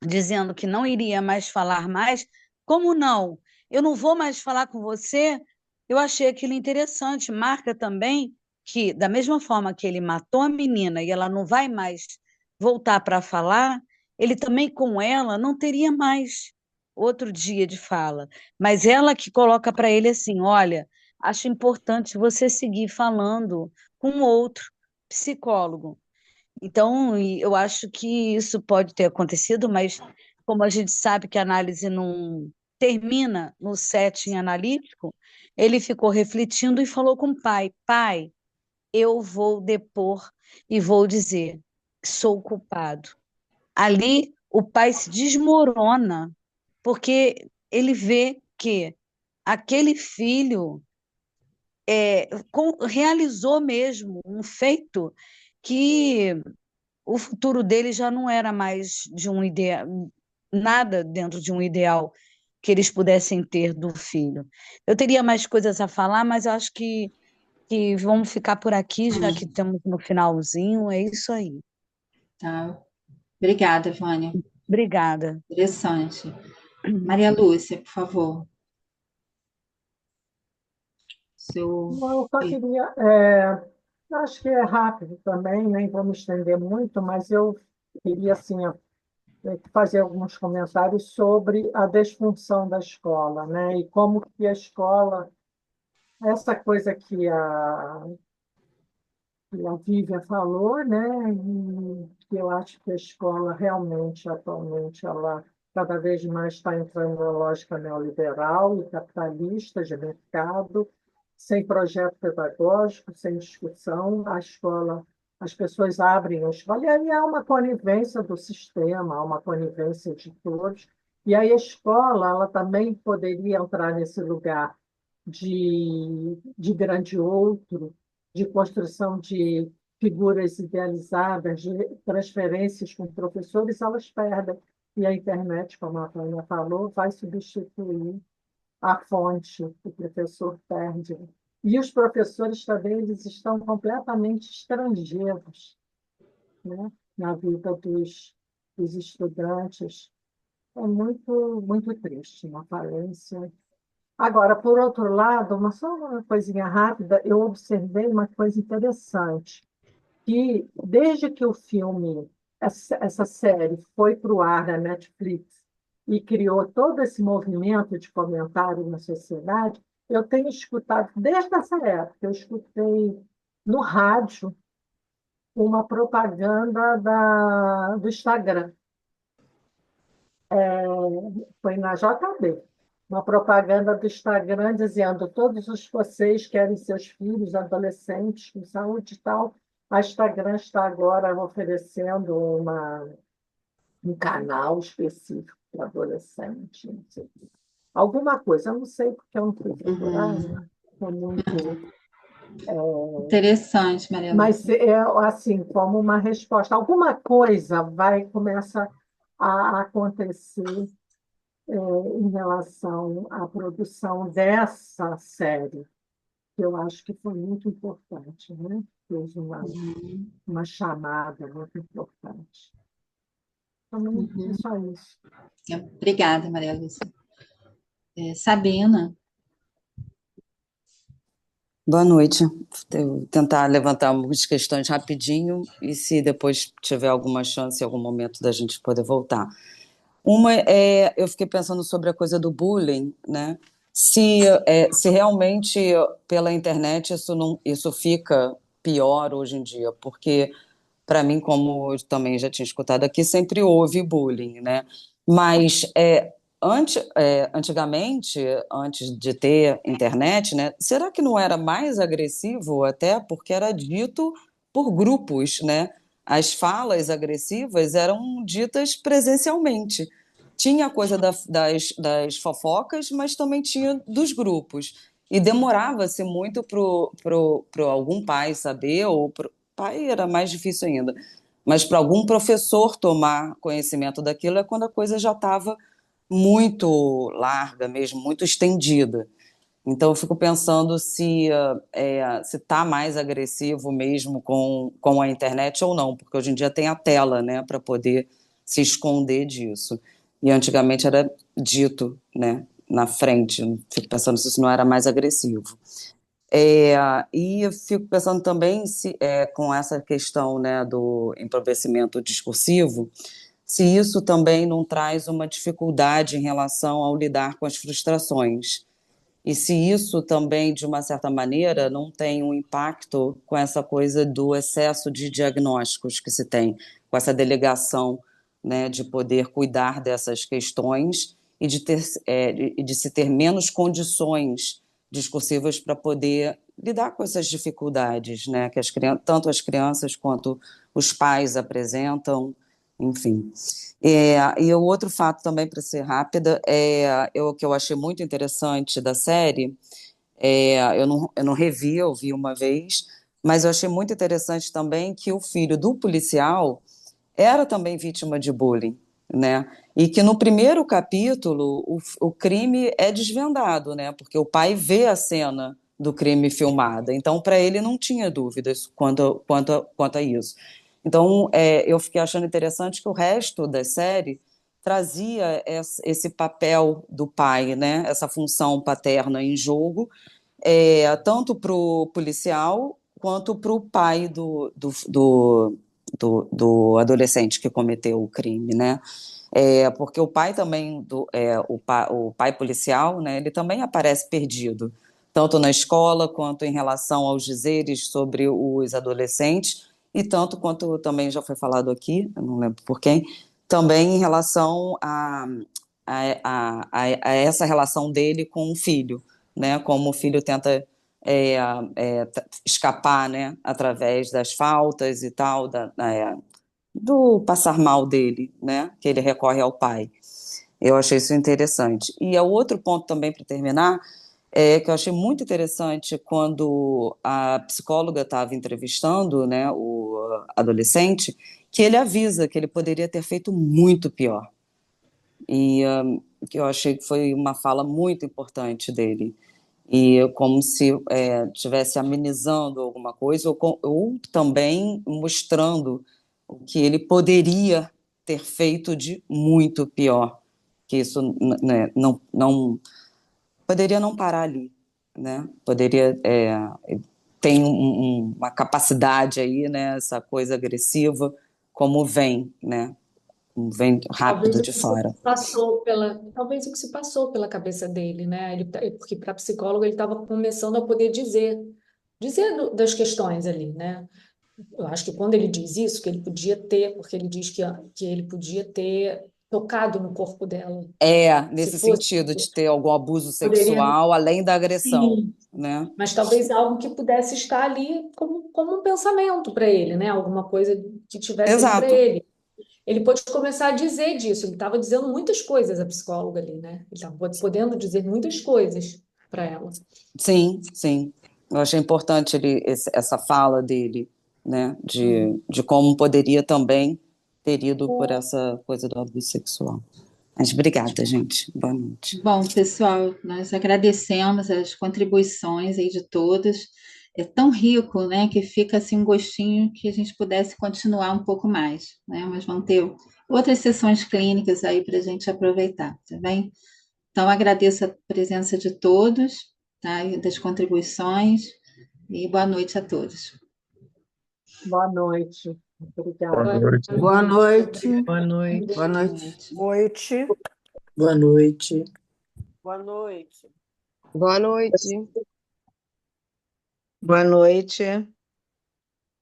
dizendo que não iria mais falar mais, como não? Eu não vou mais falar com você. Eu achei aquilo interessante. Marca também que, da mesma forma que ele matou a menina e ela não vai mais voltar para falar, ele também com ela não teria mais outro dia de fala. Mas ela que coloca para ele assim: olha, acho importante você seguir falando com outro psicólogo. Então, eu acho que isso pode ter acontecido, mas como a gente sabe que a análise não termina no setting analítico, ele ficou refletindo e falou com o pai: Pai, eu vou depor e vou dizer que sou culpado. Ali, o pai se desmorona, porque ele vê que aquele filho realizou mesmo um feito que o futuro dele já não era mais de um ideal, nada dentro de um ideal que eles pudessem ter do filho. Eu teria mais coisas a falar, mas eu acho que vamos ficar por aqui, já que estamos no finalzinho. É isso aí. Tá. Obrigada, Vânia. Obrigada. Interessante. Maria Lúcia, por favor. Seu... Não, eu só queria, acho que é rápido também, nem vou me estender muito, mas eu queria assim, fazer alguns comentários sobre a disfunção da escola, né? E como que a escola, essa coisa que a Vivian falou, né? E que eu acho que a escola realmente, atualmente, ela cada vez mais está entrando na lógica neoliberal e capitalista de mercado, sem projeto pedagógico, sem discussão. A escola, as pessoas abrem a escola, e aí há uma conivência do sistema, há uma conivência de todos. E aí a escola, ela também poderia entrar nesse lugar de grande outro, de construção de figuras idealizadas, de transferências com professores, elas perdem. E a internet, como a Tânia falou, vai substituir a fonte, o professor perde. E os professores também eles estão completamente estrangeiros, né, na vida dos estudantes. É muito, muito triste, uma falência. Agora, por outro lado, só uma coisinha rápida, eu observei uma coisa interessante, que desde que o filme, essa série foi para o ar na Netflix e criou todo esse movimento de comentário na sociedade, eu tenho escutado, desde essa época, eu escutei no rádio uma propaganda do Instagram. Foi na JB, uma propaganda do Instagram dizendo: todos vocês querem seus filhos, adolescentes, com saúde e tal. A Instagram está agora oferecendo um canal específico para adolescente, não sei o quê. Alguma coisa, eu não sei porque eu não fui procurar, né? É muito. Interessante, Maria Mas Lúcia. é assim, como uma resposta. Alguma coisa começa a acontecer em relação à produção dessa série, que eu acho que foi muito importante, né? Fez uma chamada muito importante. Também é só isso. Obrigada, Maria Lúcia. Sabina. Boa noite. Vou tentar levantar algumas questões rapidinho e se depois tiver alguma chance em algum momento da gente poder voltar. Uma eu fiquei pensando sobre a coisa do bullying, né? Se realmente pela internet isso fica pior hoje em dia, porque para mim, como eu também já tinha escutado aqui, sempre houve bullying, né? Mas antigamente, antes de ter internet, né? Será que não era mais agressivo até porque era dito por grupos, né? As falas agressivas eram ditas presencialmente. Tinha a coisa das fofocas, mas também tinha dos grupos. E demorava-se muito para algum pai saber, ou pai era mais difícil ainda, mas para algum professor tomar conhecimento daquilo é quando a coisa já estava muito larga mesmo, muito estendida. Então eu fico pensando se está mais agressivo mesmo com a internet ou não, porque hoje em dia tem a tela, né, para poder se esconder disso. E antigamente era dito, né, na frente. Fico pensando se isso não era mais agressivo. E eu fico pensando também com essa questão, né, do empobrecimento discursivo, se isso também não traz uma dificuldade em relação ao lidar com as frustrações. E se isso também, de uma certa maneira, não tem um impacto com essa coisa do excesso de diagnósticos que se tem, com essa delegação, né, de poder cuidar dessas questões e de se ter menos condições discursivas para poder lidar com essas dificuldades, né, que tanto as crianças quanto os pais apresentam, enfim. E o outro fato também, para ser rápida, o que eu achei muito interessante da série, eu não revi, eu vi uma vez, mas eu achei muito interessante também que o filho do policial era também vítima de bullying, né? E que no primeiro capítulo o crime é desvendado, né? Porque o pai vê a cena do crime filmada, então para ele não tinha dúvidas quanto a isso. Então eu fiquei achando interessante que o resto da série trazia esse papel do pai, né? Essa função paterna em jogo, tanto para o policial quanto para o pai do adolescente que cometeu o crime, né? Porque o pai também, o pai policial, né, ele também aparece perdido, tanto na escola quanto em relação aos dizeres sobre os adolescentes, e tanto quanto também já foi falado aqui, eu não lembro por quem, também em relação a essa relação dele com o filho, né, como o filho tenta escapar, né, através das faltas e tal, do passar mal dele, né, que ele recorre ao pai. Eu achei isso interessante. E o outro ponto também, para terminar, que eu achei muito interessante quando a psicóloga estava entrevistando, né, o adolescente, que ele avisa que ele poderia ter feito muito pior. E que eu achei que foi uma fala muito importante dele. E como se estivesse amenizando alguma coisa, ou também mostrando o que ele poderia ter feito de muito pior, que isso, né, não poderia não parar ali, né? Poderia tem uma capacidade aí, né? Essa coisa agressiva, como vem, né? Como vem rápido de fora. Talvez o que se passou pela cabeça dele, né? Porque para psicólogo ele estava começando a poder dizer das questões ali, né? Eu acho que quando ele diz isso, que ele podia ter, porque ele diz que ele podia ter tocado no corpo dela. Nesse Se fosse, sentido de ter algum abuso poderia, sexual além da agressão, sim, né? mas talvez algo que pudesse estar ali como um pensamento para ele, né? Alguma coisa que tivesse ali para Exato. ele. Ele pode começar a dizer disso. Ele estava dizendo muitas coisas, a psicóloga ali, né? Ele estava podendo dizer muitas coisas para ela. Sim, sim. Eu achei importante essa fala dele, né? De como poderia também ter ido por essa coisa do abuso sexual. Mas obrigada, gente. Boa noite. Bom, pessoal, nós agradecemos as contribuições aí de todos. É tão rico, né, que fica assim um gostinho que a gente pudesse continuar um pouco mais, né? Mas vão ter outras sessões clínicas aí para a gente aproveitar, tá bem? Então, agradeço a presença de todos, tá? E das contribuições, e boa noite a todos. Boa noite. Obrigada. Boa noite. Boa noite. Boa noite. Boa noite. Noite. Boa noite. Boa noite. Boa noite. Boa noite.